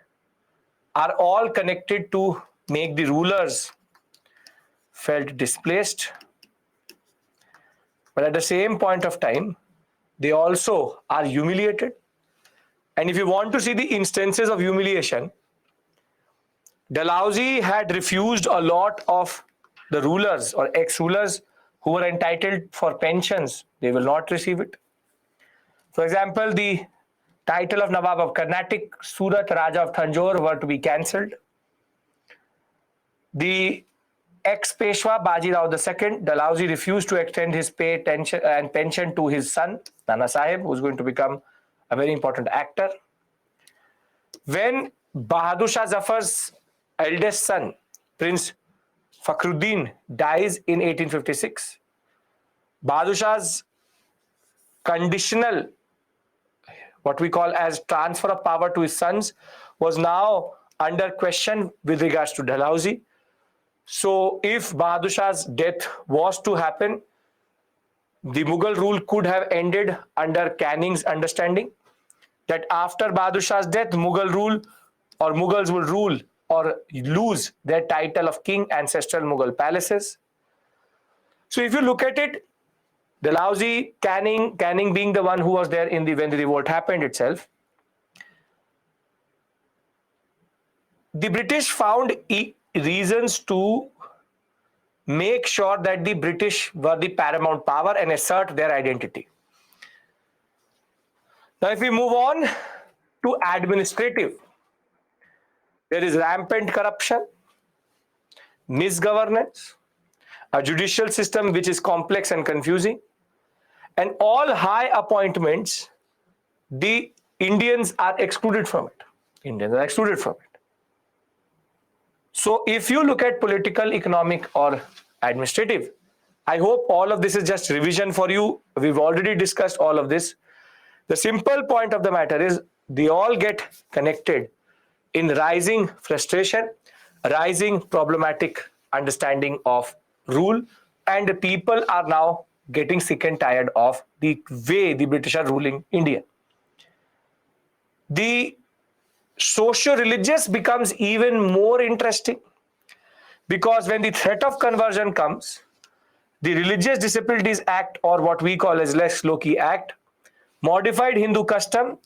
are all connected to make the rulers felt displaced. But at the same point of time, they also are humiliated. And if you want to see the instances of humiliation, Dalhousie had refused a lot of the rulers or ex-rulers who were entitled for pensions. They will not receive it. For example, the title of Nawab of Carnatic, Surat, Raja of Tanjore were to be cancelled. The ex-Peshwa Bajirao II, Dalhousie refused to extend his pay and pension to his son, Nana Sahib, who is going to become a very important actor. When Bahadur Shah Zafar's eldest son, Prince Fakhruddin, dies in 1856, Bahadur Shah's conditional, what we call as transfer of power to his sons, was now under question with regards to Dalhousie. So if Bahadur Shah's death was to happen, the Mughal rule could have ended under Canning's understanding that after Bahadur Shah's death, Mughal rule or Mughals will rule or lose their title of king, ancestral Mughal palaces. So if you look at it, Dalhousie, Canning being the one who was there when the revolt happened itself, the British found reasons to make sure that the British were the paramount power and assert their identity. Now, if we move on to administrative, there is rampant corruption, misgovernance, a judicial system which is complex and confusing, and all high appointments, the Indians are excluded from it. Indians are excluded from it. So if you look at political, economic, or administrative, I hope all of this is just revision for you. We've already discussed all of this. The simple point of the matter is they all get connected in rising frustration, rising problematic understanding of rule, and the people are now getting sick and tired of the way the British are ruling India. The socio-religious becomes even more interesting because when the threat of conversion comes, the Religious Disabilities Act, or what we call as Lex Loci Act, modified Hindu custom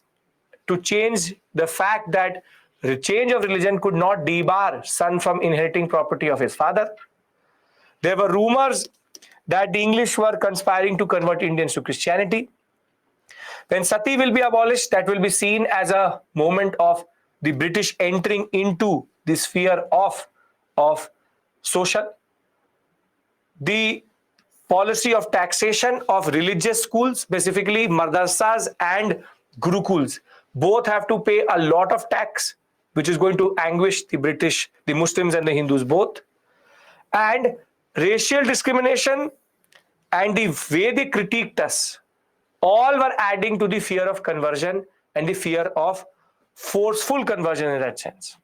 to change the fact that The change of religion could not debar son from inheriting property of his father. There were rumors that the English were conspiring to convert Indians to Christianity. When sati will be abolished, that will be seen as a moment of the British entering into the sphere of social. The policy of taxation of religious schools, specifically madrasas and gurukuls, both have to pay a lot of tax, which is going to anguish the British, the Muslims and the Hindus both. And racial discrimination and the way they critiqued us, all were adding to the fear of conversion and the fear of forceful conversion in that sense.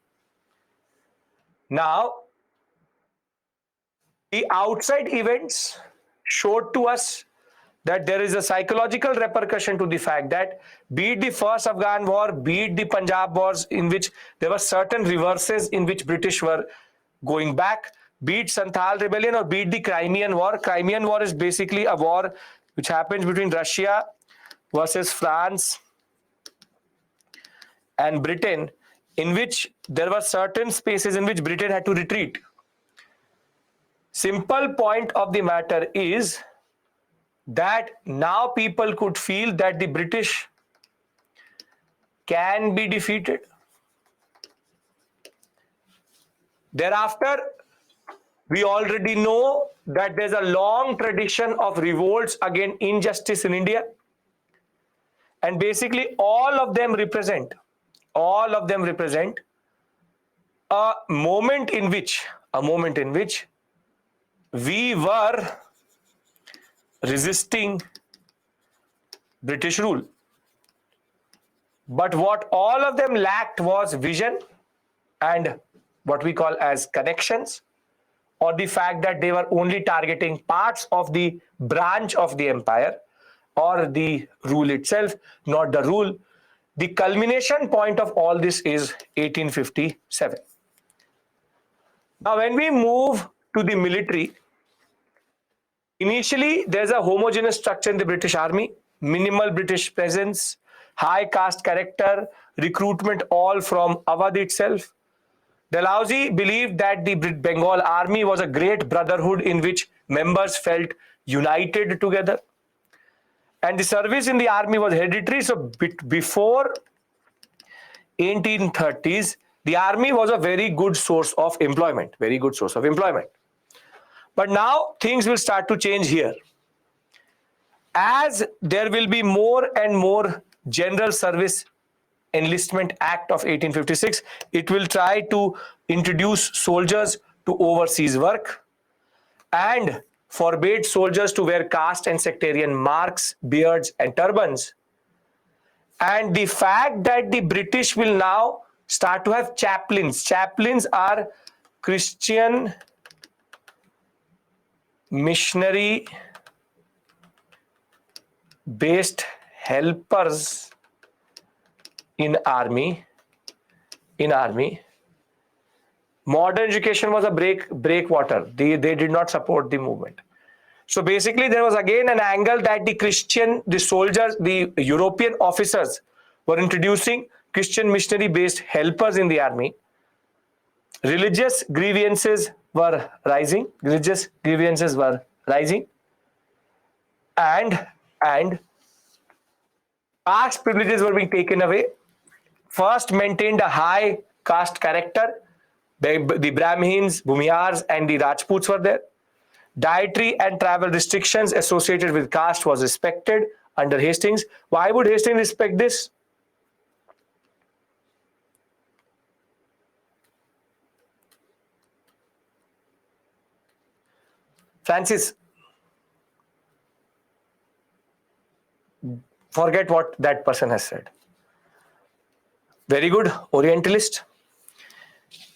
Now, the outside events showed to us that there is a psychological repercussion to the fact that, be it the first Afghan war, be it the Punjab wars, in which there were certain reverses in which British were going back, be it Santhal rebellion or be it the Crimean War. Crimean War is basically a war which happens between Russia versus France and Britain, in which there were certain spaces in which Britain had to retreat. Simple point of the matter is that now people could feel that the British can be defeated. Thereafter, we already know that there's a long tradition of revolts against injustice in India. And basically all of them represent a moment in which we were resisting British rule. But what all of them lacked was vision and what we call as connections, or the fact that they were only targeting parts of the branch of the empire or the rule itself, not the rule. The culmination point of all this is 1857. Now, when we move to the military, initially there's a homogeneous structure in the British Army, minimal British presence, high caste character, recruitment all from Awadh itself. Dalhousie believed that the Bengal Army was a great brotherhood in which members felt united together. And the service in the army was hereditary. So before 1830s, the army was a very good source of employment, But now things will start to change here. As there will be more and more General Service Enlistment Act of 1856, it will try to introduce soldiers to overseas work and forbade soldiers to wear caste and sectarian marks, beards and turbans. And the fact that the British will now start to have chaplains. Chaplains are Christian missionary based helpers in army. Modern education was a breakwater. They did not support the movement. So basically there was again an angle that the soldiers, the European officers were introducing Christian missionary based helpers in the army. Religious grievances were rising. And caste privileges were being taken away. First maintained a high caste character. The Brahmins, Bhumihars and the Rajputs were there. Dietary and travel restrictions associated with caste was respected under Hastings. Why would Hastings respect this? Francis, forget what that person has said. Very good, Orientalist.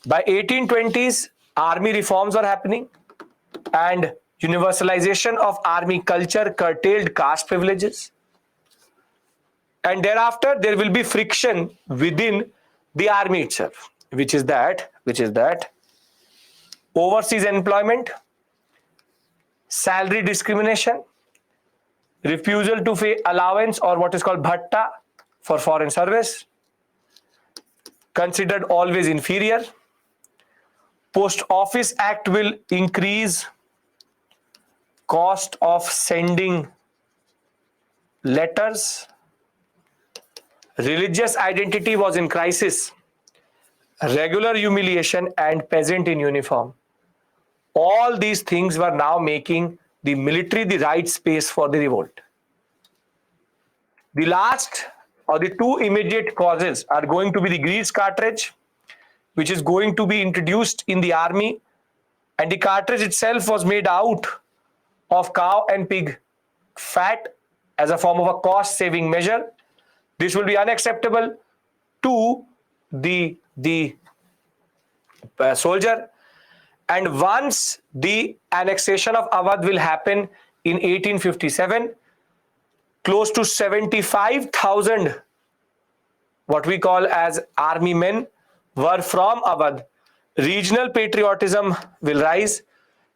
By 1820s, army reforms were happening and universalization of army culture curtailed caste privileges. And thereafter, there will be friction within the army itself, which is that overseas employment, salary discrimination, refusal to pay allowance or what is called bhatta for foreign service, considered always inferior. Post Office Act will increase cost of sending letters. Religious identity was in crisis. Regular humiliation and peasant in uniform. All these things were now making the military the right space for the revolt. The last or the two immediate causes are going to be the grease cartridge, which is going to be introduced in the army, and the cartridge itself was made out of cow and pig fat as a form of a cost saving measure. This will be unacceptable to the soldier. And once the annexation of Awadh will happen in 1857, close to 75,000 what we call as army men were from Awadh. Regional patriotism will rise.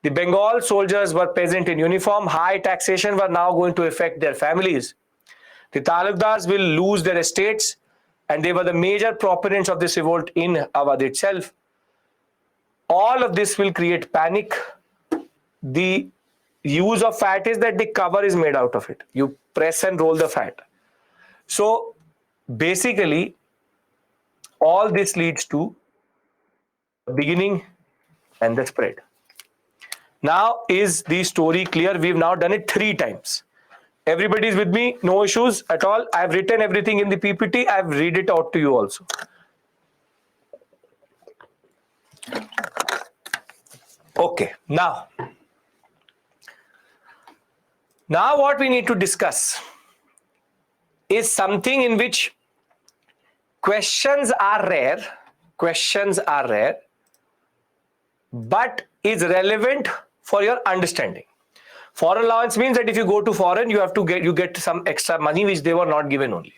The Bengal soldiers were peasant in uniform. High taxation were now going to affect their families. The Talukdars will lose their estates, and they were the major proponents of this revolt in Awadh itself. All of this will create panic. The use of fat is that the cover is made out of it. You press and roll the fat. So basically, all this leads to the beginning and the spread. Now, is the story clear? We've now done it 3 times. Everybody is with me, no issues at all. I've written everything in the PPT. I've read it out to you also. Okay, now what we need to discuss is something in which questions are rare, but is relevant for your understanding. Foreign allowance means that if you go to foreign, you get some extra money which they were not given only.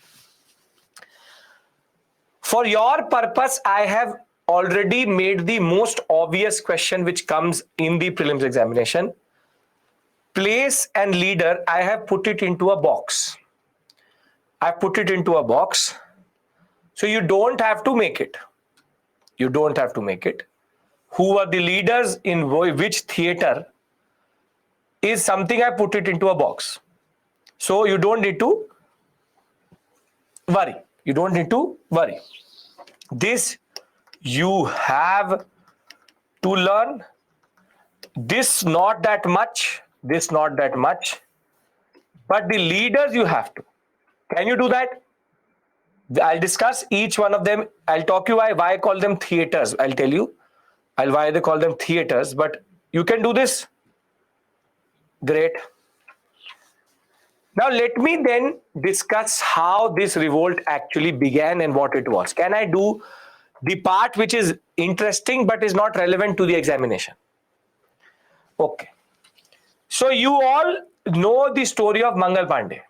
For your purpose, I have already made the most obvious question which comes in the prelims examination. Place and leader, I have put it into a box. So you don't have to make it. Who are the leaders in which theater is something I put it into a box. So you don't need to worry. This you have to learn. This not that much. But the leaders you have to. Can you do that? I'll discuss each one of them. I'll talk you why I call them theaters. I'll tell you why they call them theaters. But you can do this. Great. Now let me then discuss how this revolt actually began and what it was. Can I do the part which is interesting but is not relevant to the examination? Okay. So you all know the story of Mangal Pandey.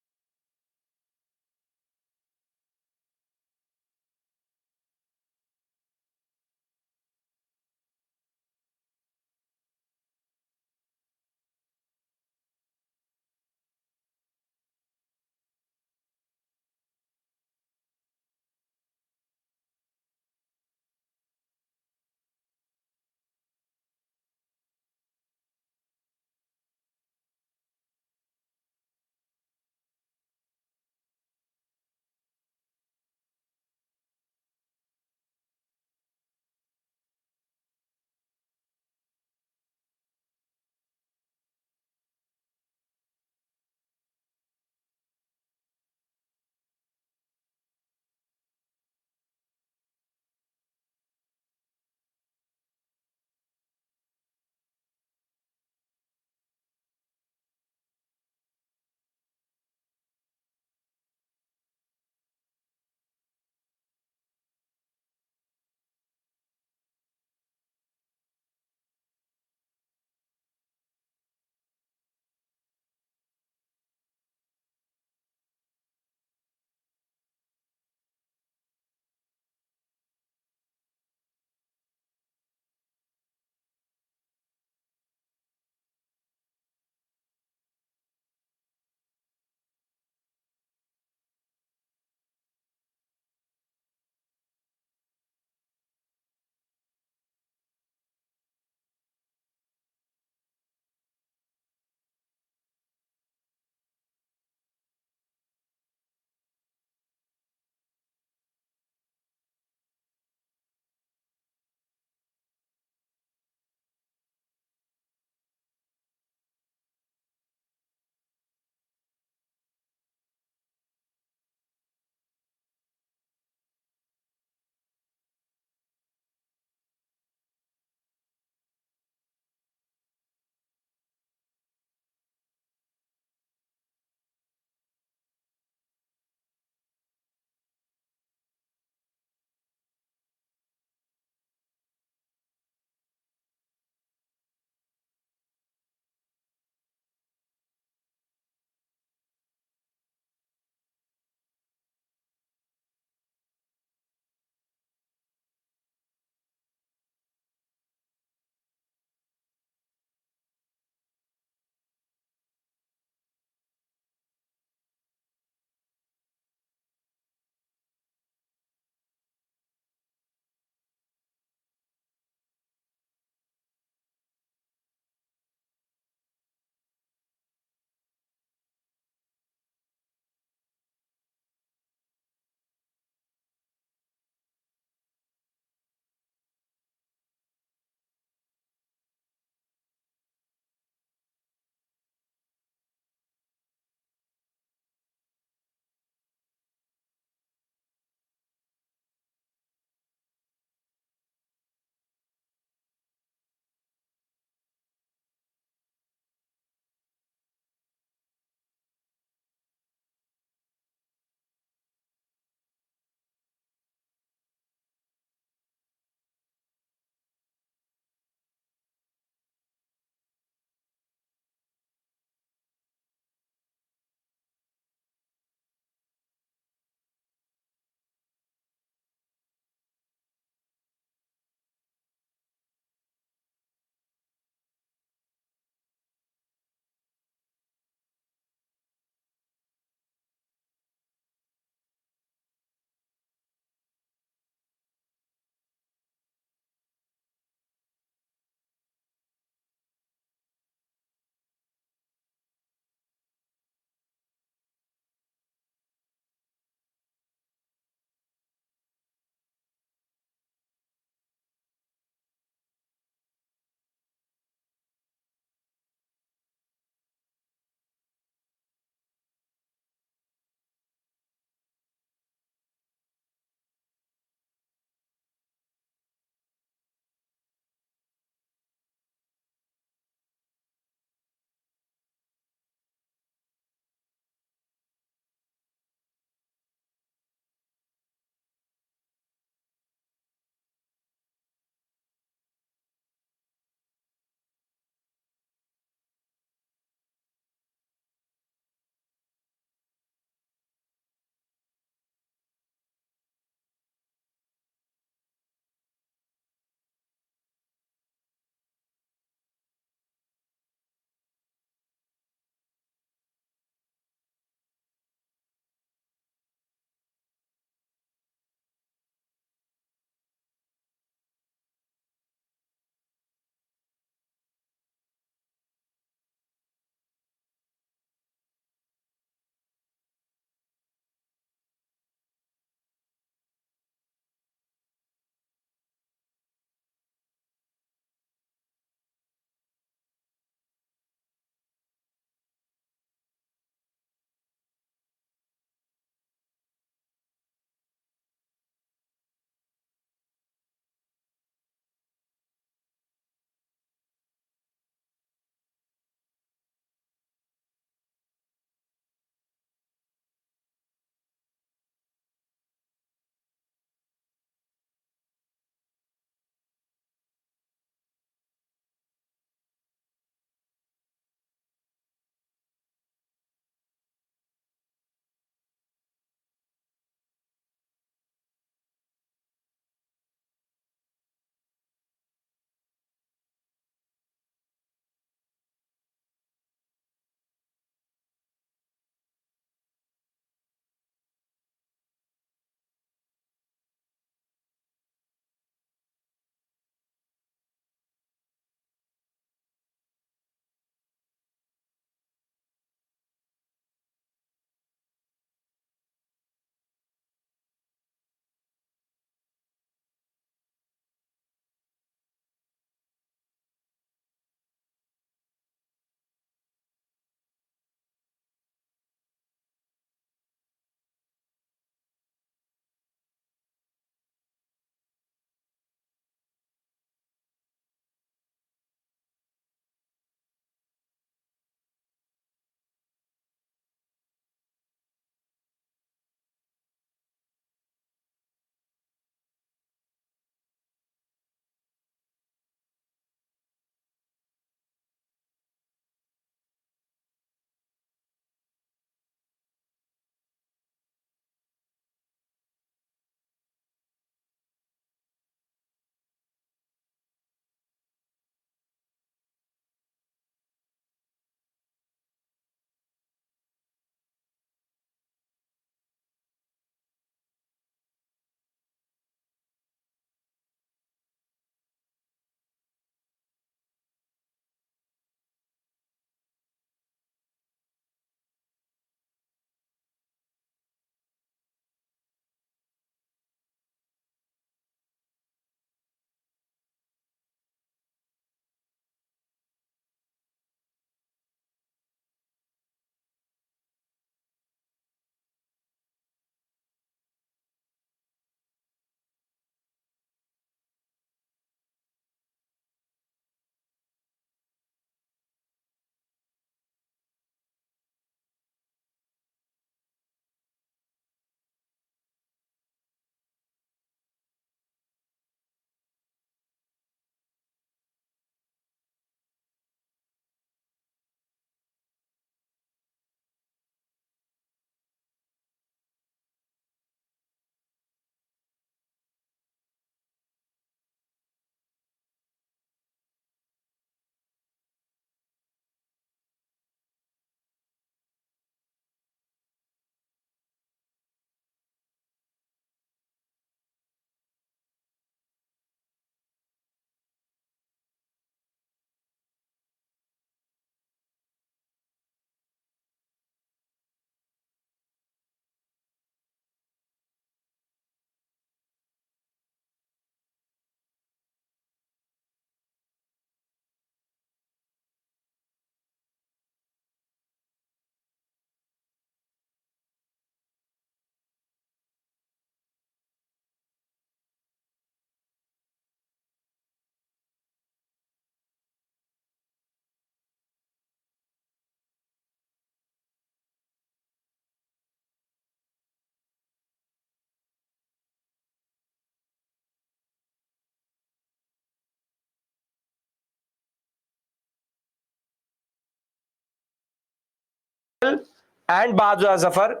and Bahadur Zafar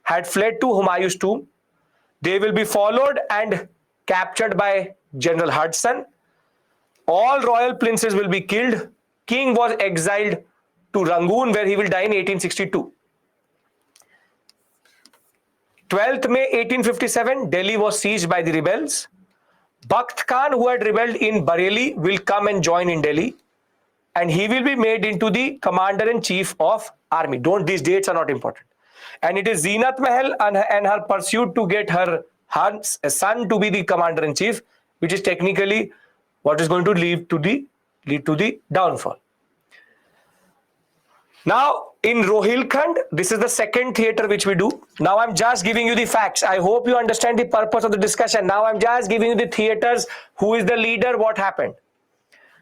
had fled to Humayun's tomb. They will be followed and captured by General Hudson. All royal princes will be killed. King was exiled to Rangoon, where he will die in 1862. 12th May 1857, Delhi was seized by the rebels. Bakht Khan, who had rebelled in Bareilly, will come and join in Delhi, and he will be made into the commander-in-chief of army. These dates are not important. And it is Zeenat Mahal and her pursuit to get her son to be the commander-in-chief, which is technically what is going to lead to the downfall. Now, in Rohilkhand, this is the second theater which we do. Now, I'm just giving you the facts. I hope you understand the purpose of the discussion. Now, I'm just giving you the theaters, who is the leader, what happened.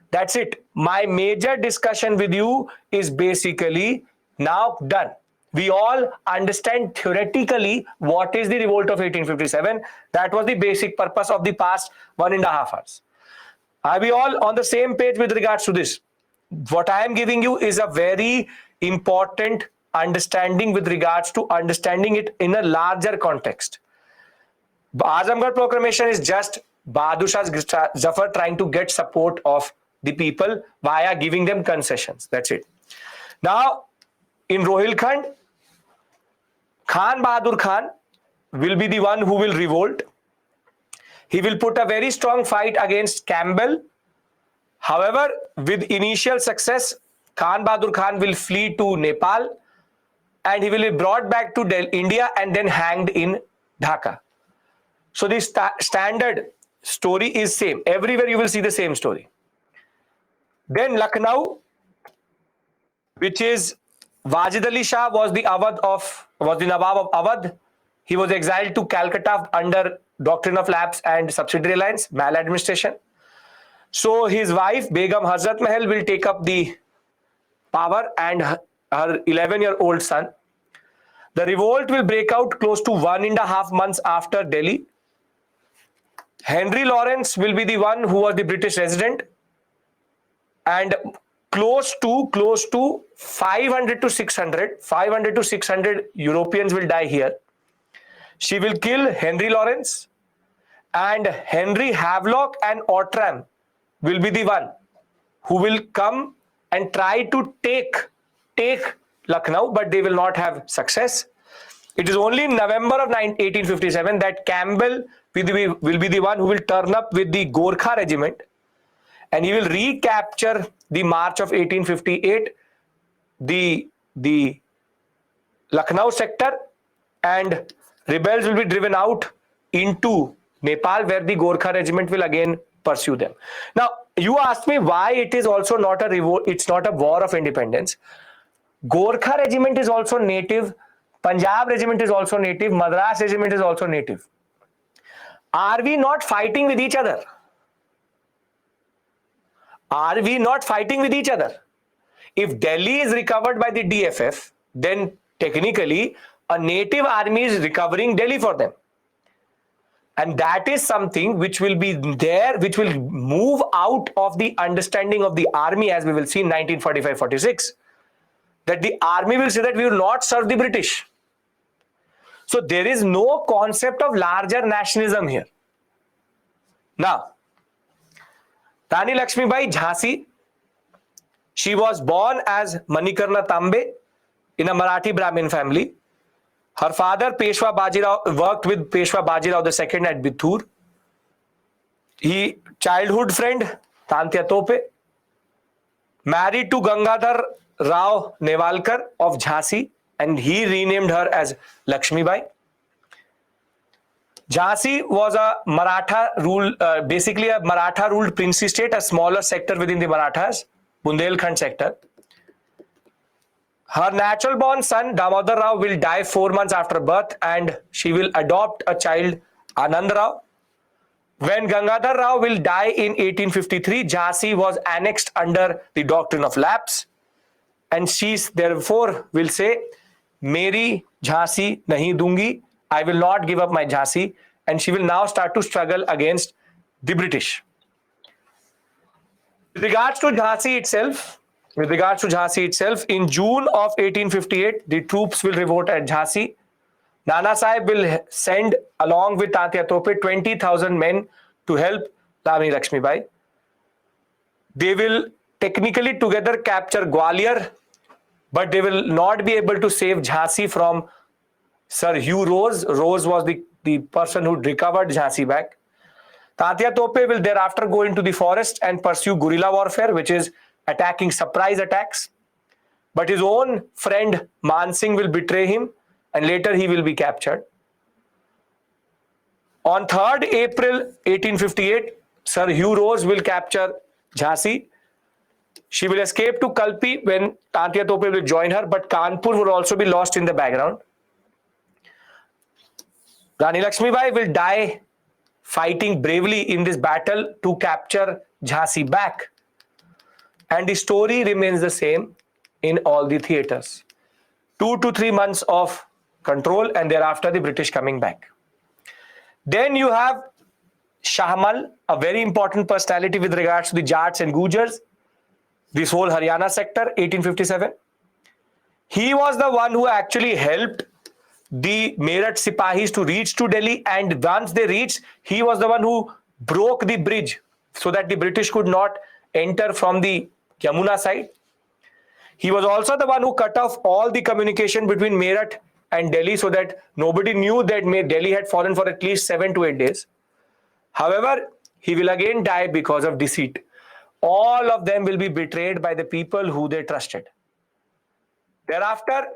That's it. My major discussion with you is basically now done. We all understand theoretically what is the revolt of 1857. That was the basic purpose of the past 1.5 hours. Are we all on the same page with regards to this? What I am giving you is a very important understanding with regards to understanding it in a larger context. Azamgarh proclamation is just Bahadur Shah Zafar trying to get support of the people via giving them concessions. That's it. Now, in Rohilkhand, Khan Bahadur Khan will be the one who will revolt. He will put a very strong fight against Campbell. However, with initial success, Khan Bahadur Khan will flee to Nepal, and he will be brought back to India and then hanged in Dhaka. So the standard story is same. Everywhere you will see the same story. Then Lucknow, which is Wajid Ali Shah was the Nawab of Awadh. He was exiled to Calcutta under doctrine of lapse and subsidiary alliance, maladministration. So his wife Begum Hazrat Mahal will take up the power, and her 11-year-old son. The revolt will break out close to 1.5 months after Delhi. Henry Lawrence will be the one who was the British resident, and close to 500 to 600 Europeans will die here. She will kill Henry Lawrence, and Henry Havelock and Outram will be the one who will come and try to take Lucknow, but they will not have success. It is only in November of 1857 that Campbell will be the one who will turn up with the Gorkha regiment, and he will recapture the March of 1858, the Lucknow sector, and rebels will be driven out into Nepal, where the Gorkha regiment will again pursue them. Now, you asked me why it is also not a revolt, it's not a war of independence. Gorkha regiment is also native, Punjab regiment is also native, Madras regiment is also native. Are we not fighting with each other? Are we not fighting with each other? If Delhi is recovered by the DFF, then technically a native army is recovering Delhi for them. And that is something which will be there, which will move out of the understanding of the army, as we will see in 1945-46, that the army will say that we will not serve the British. So there is no concept of larger nationalism here. Now, Rani Lakshmibai Jhansi, she was born as Manikarna Tambe in a Marathi Brahmin family. Her father, Peshwa Bajirao, worked with Peshwa Bajirao II at Bithur. He, childhood friend, Tantya Tope, married to Gangadhar Rao Nevalkar of Jhansi, and he renamed her as Lakshmibai. Jhansi was a basically a Maratha ruled princely state, a smaller sector within the Marathas, Bundelkhand sector. Her natural born son, Damodar Rao, will die 4 months after birth, and she will adopt a child, Anand Rao. When Gangadhar Rao will die in 1853, Jhansi was annexed under the doctrine of lapse, and she therefore will say, Meri Jhansi nahi dungi, I will not give up my Jhansi, and she will now start to struggle against the British. With regards to Jhansi itself, with regards to Jhansi itself, in June of 1858, the troops will revolt at Jhansi. Nana Sahib will send, along with Tatya Tope, 20,000 men to help Rani Lakshmibai. They will technically together capture Gwalior, but they will not be able to save Jhansi from Sir Hugh Rose. Rose was the person who recovered Jhansi back. Tatya Tope will thereafter go into the forest and pursue guerrilla warfare, which is attacking surprise attacks. But his own friend Man Singh will betray him, and later he will be captured. On 3rd April 1858, Sir Hugh Rose will capture Jhansi. She will escape to Kalpi when Tatya Tope will join her, but Kanpur will also be lost in the background. Rani Lakshmibai will die fighting bravely in this battle to capture Jhansi back. And the story remains the same in all the theatres. 2 to 3 months of control, and thereafter the British coming back. Then you have Shahmal, a very important personality with regards to the Jats and Gujars, this whole Haryana sector, 1857. He was the one who actually helped the Meerut Sipahis to reach to Delhi, and once they reached, he was the one who broke the bridge so that the British could not enter from the Yamuna side. He was also the one who cut off all the communication between Meerut and Delhi so that nobody knew that Delhi had fallen for at least 7 to 8 days. However, he will again die because of deceit. All of them will be betrayed by the people who they trusted. Thereafter,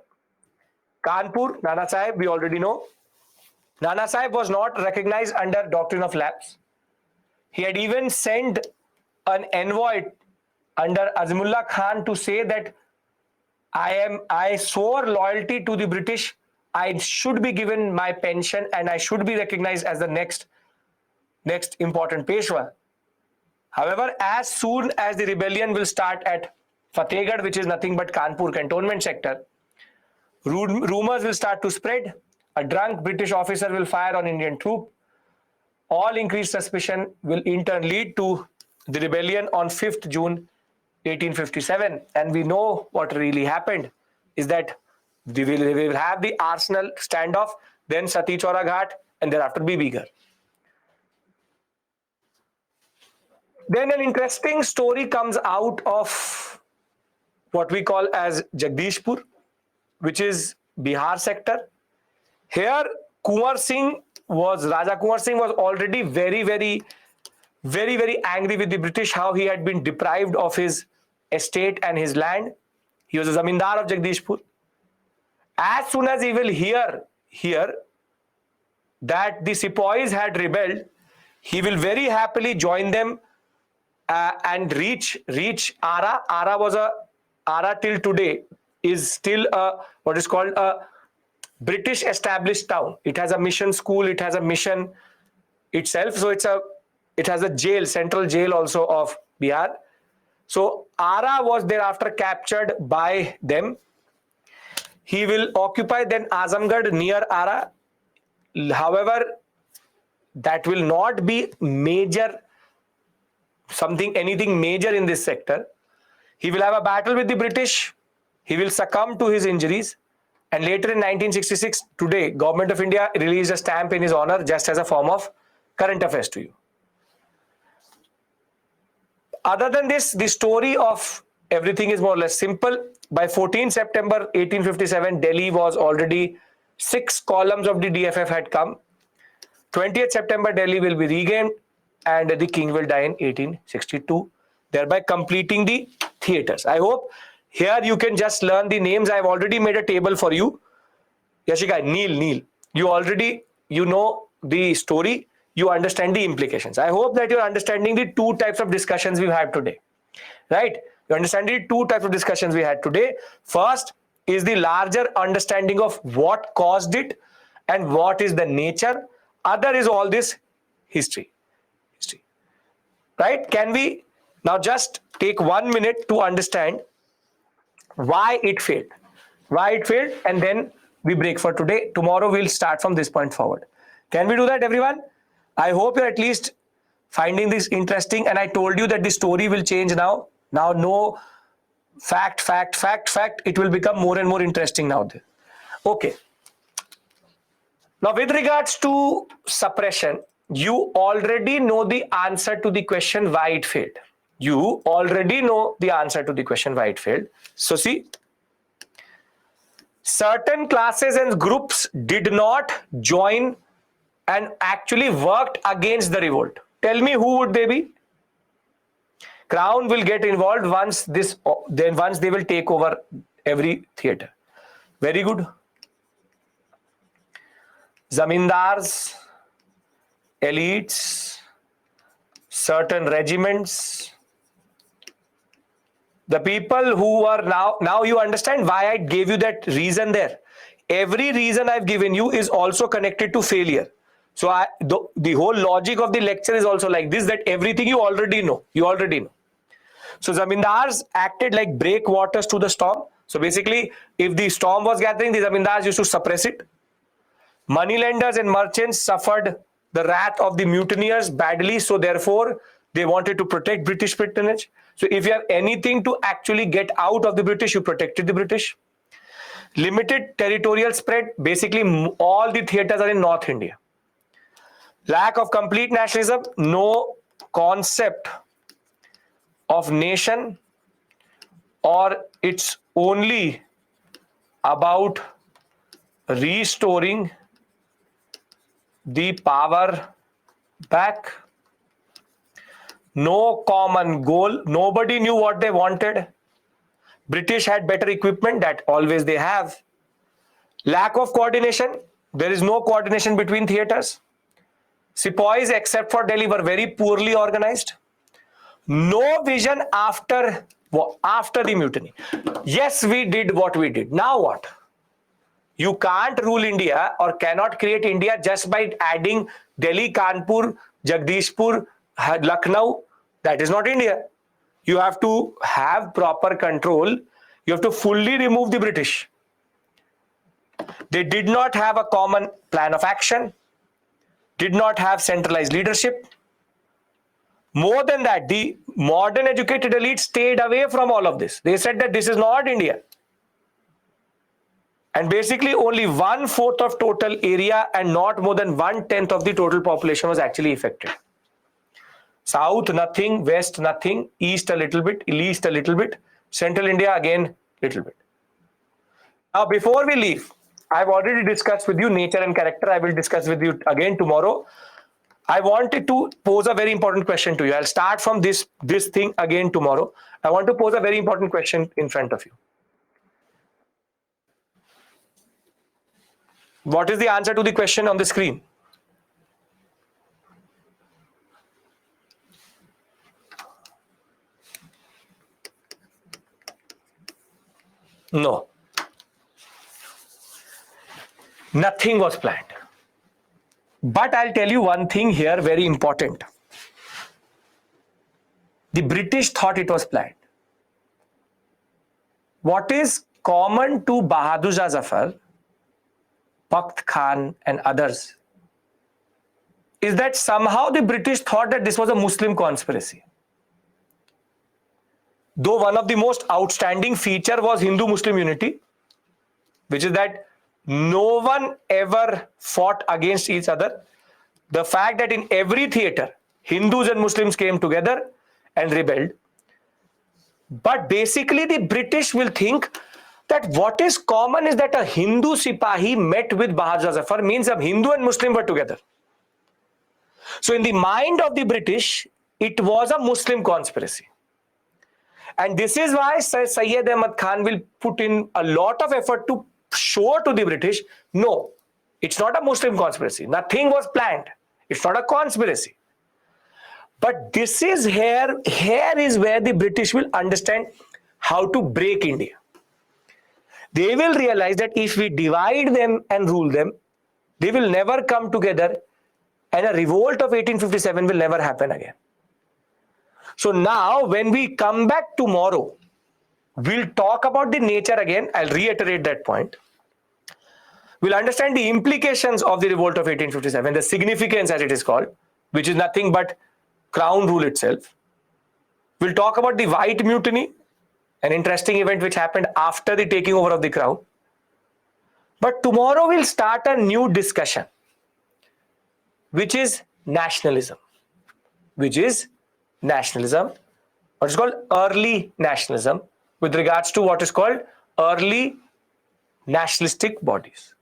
Kanpur, Nana Sahib, we already know. Nana Sahib was not recognized under doctrine of lapse. He had even sent an envoy under Azimullah Khan to say that I swore loyalty to the British. I should be given my pension and I should be recognized as the next important Peshwa. However, as soon as the rebellion will start at Fatehgarh, which is nothing but Kanpur cantonment sector, rumors will start to spread. A drunk British officer will fire on Indian troop. All increased suspicion will in turn lead to the rebellion on 5th June 1857. And we know what really happened is that we will have the Arsenal standoff, then Sati Chaura Ghat, and thereafter Bibigarh. Then an interesting story comes out of what we call as Jagdishpur, which is Bihar sector. Here, Raja Kunwar Singh was already very, very, very, very angry with the British, how he had been deprived of his estate and his land. He was a zamindar of Jagdishpur. As soon as he will hear that the Sepoys had rebelled, he will very happily join them and reach Ara. Ara till today is still what is called a British established town. It has a mission school, it has a mission itself. So it has a jail, central jail also of Bihar. So Ara was thereafter captured by them. He will occupy then Azamgarh near Ara. However, that will not be anything major in this sector. He will have a battle with the British. He will succumb to his injuries. And later in 1966, today, Government of India released a stamp in his honor just as a form of current affairs to you. Other than this, the story of everything is more or less simple. By 14 September 1857, Delhi was already 6 columns of the DFF had come. 20th September, Delhi will be regained and the king will die in 1862, thereby completing the theatres. I hope here you can just learn the names. I've already made a table for you. Yashika, Neil, you know the story, you understand the implications. I hope that you're understanding the 2 types of discussions we've had today, right? You understand the 2 types of discussions we had today. First is the larger understanding of what caused it and what is the nature. Other is all this history, right? Can we now just take 1 minute to understand why it failed, and then we break for today. Tomorrow we'll start from this point forward. Can we do that, everyone? I hope you're at least finding this interesting, and I told you that the story will change now. Now no Fact, fact, fact, fact. It will become more and more interesting now. Okay. Now, with regards to suppression, you already know the answer to the question why it failed. You already know the answer to the question why it failed. So see, certain classes and groups did not join and actually worked against the revolt. Tell me who would they be? Crown will get involved once they will take over every theater. Very good. Zamindars, elites, certain regiments, the people who are now you understand why I gave you that reason there. Every reason I've given you is also connected to failure. So the whole logic of the lecture is also like this, that everything you already know. So zamindars acted like breakwaters to the storm. So basically, if the storm was gathering, the zamindars used to suppress it. Moneylenders and merchants suffered the wrath of the mutineers badly, so therefore they wanted to protect British patronage. So if you have anything to actually get out of the British, you protected the British. Limited territorial spread, basically all the theatres are in North India. Lack of complete nationalism, no concept of nation, or it's only about restoring the power back. No common goal. Nobody knew what they wanted. British had better equipment, that always they have. Lack of coordination. There is no coordination between theatres. Sepoys, except for Delhi, were very poorly organized. No vision after the mutiny. Yes, we did what we did. Now what? You can't rule India or cannot create India just by adding Delhi, Kanpur, Jagdishpur, Lucknow. That is not India. You have to have proper control. You have to fully remove the British. They did not have a common plan of action, did not have centralized leadership. More than that, the modern educated elite stayed away from all of this. They said that this is not India. And basically only 1/4 of total area and not more than 1/10 of the total population was actually affected. South nothing, west nothing, east a little bit, east a little bit, central India again little bit. Now before we leave, I've already discussed with you nature and character. I will discuss with you again tomorrow. I wanted to pose a very important question to you. I'll start from this thing again tomorrow. I want to pose a very important question in front of you. What is the answer to the question on the screen? No. Nothing was planned. But I'll tell you one thing here, very important. The British thought it was planned. What is common to Bahadur Shah Zafar, Bakht Khan and others is that somehow the British thought that this was a Muslim conspiracy. Though one of the most outstanding feature was Hindu-Muslim unity, which is that no one ever fought against each other. The fact that in every theater, Hindus and Muslims came together and rebelled. But basically the British will think that what is common is that a Hindu Sipahi met with Bahadur Zafar means a Hindu and Muslim were together. So in the mind of the British, it was a Muslim conspiracy. And this is why Sir Syed Ahmad Khan will put in a lot of effort to show to the British, no, it's not a Muslim conspiracy. Nothing was planned. It's not a conspiracy. But this is here is where the British will understand how to break India. They will realize that if we divide them and rule them, they will never come together and a revolt of 1857 will never happen again. So now when we come back tomorrow, we'll talk about the nature again. I'll reiterate that point. We'll understand the implications of the revolt of 1857, the significance as it is called, which is nothing but crown rule itself. We'll talk about the white mutiny, an interesting event which happened after the taking over of the crown. But tomorrow we'll start a new discussion, which is nationalism. What is called early nationalism, with regards to what is called early nationalistic bodies.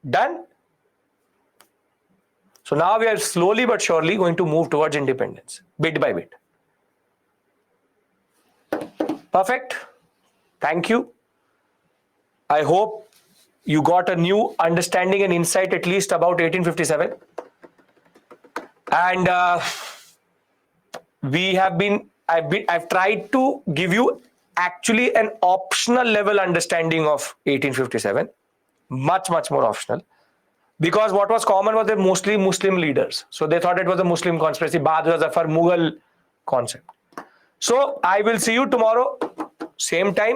Done? So now we are slowly but surely going to move towards independence, bit by bit. Perfect. Thank you. I hope you got a new understanding and insight at least about 1857. And I've tried to give you actually an optional level understanding of 1857, much more optional, because what was common was they're mostly Muslim leaders, so they thought it was a Muslim conspiracy. Byjus Mughal concept. So I will see you tomorrow, same time.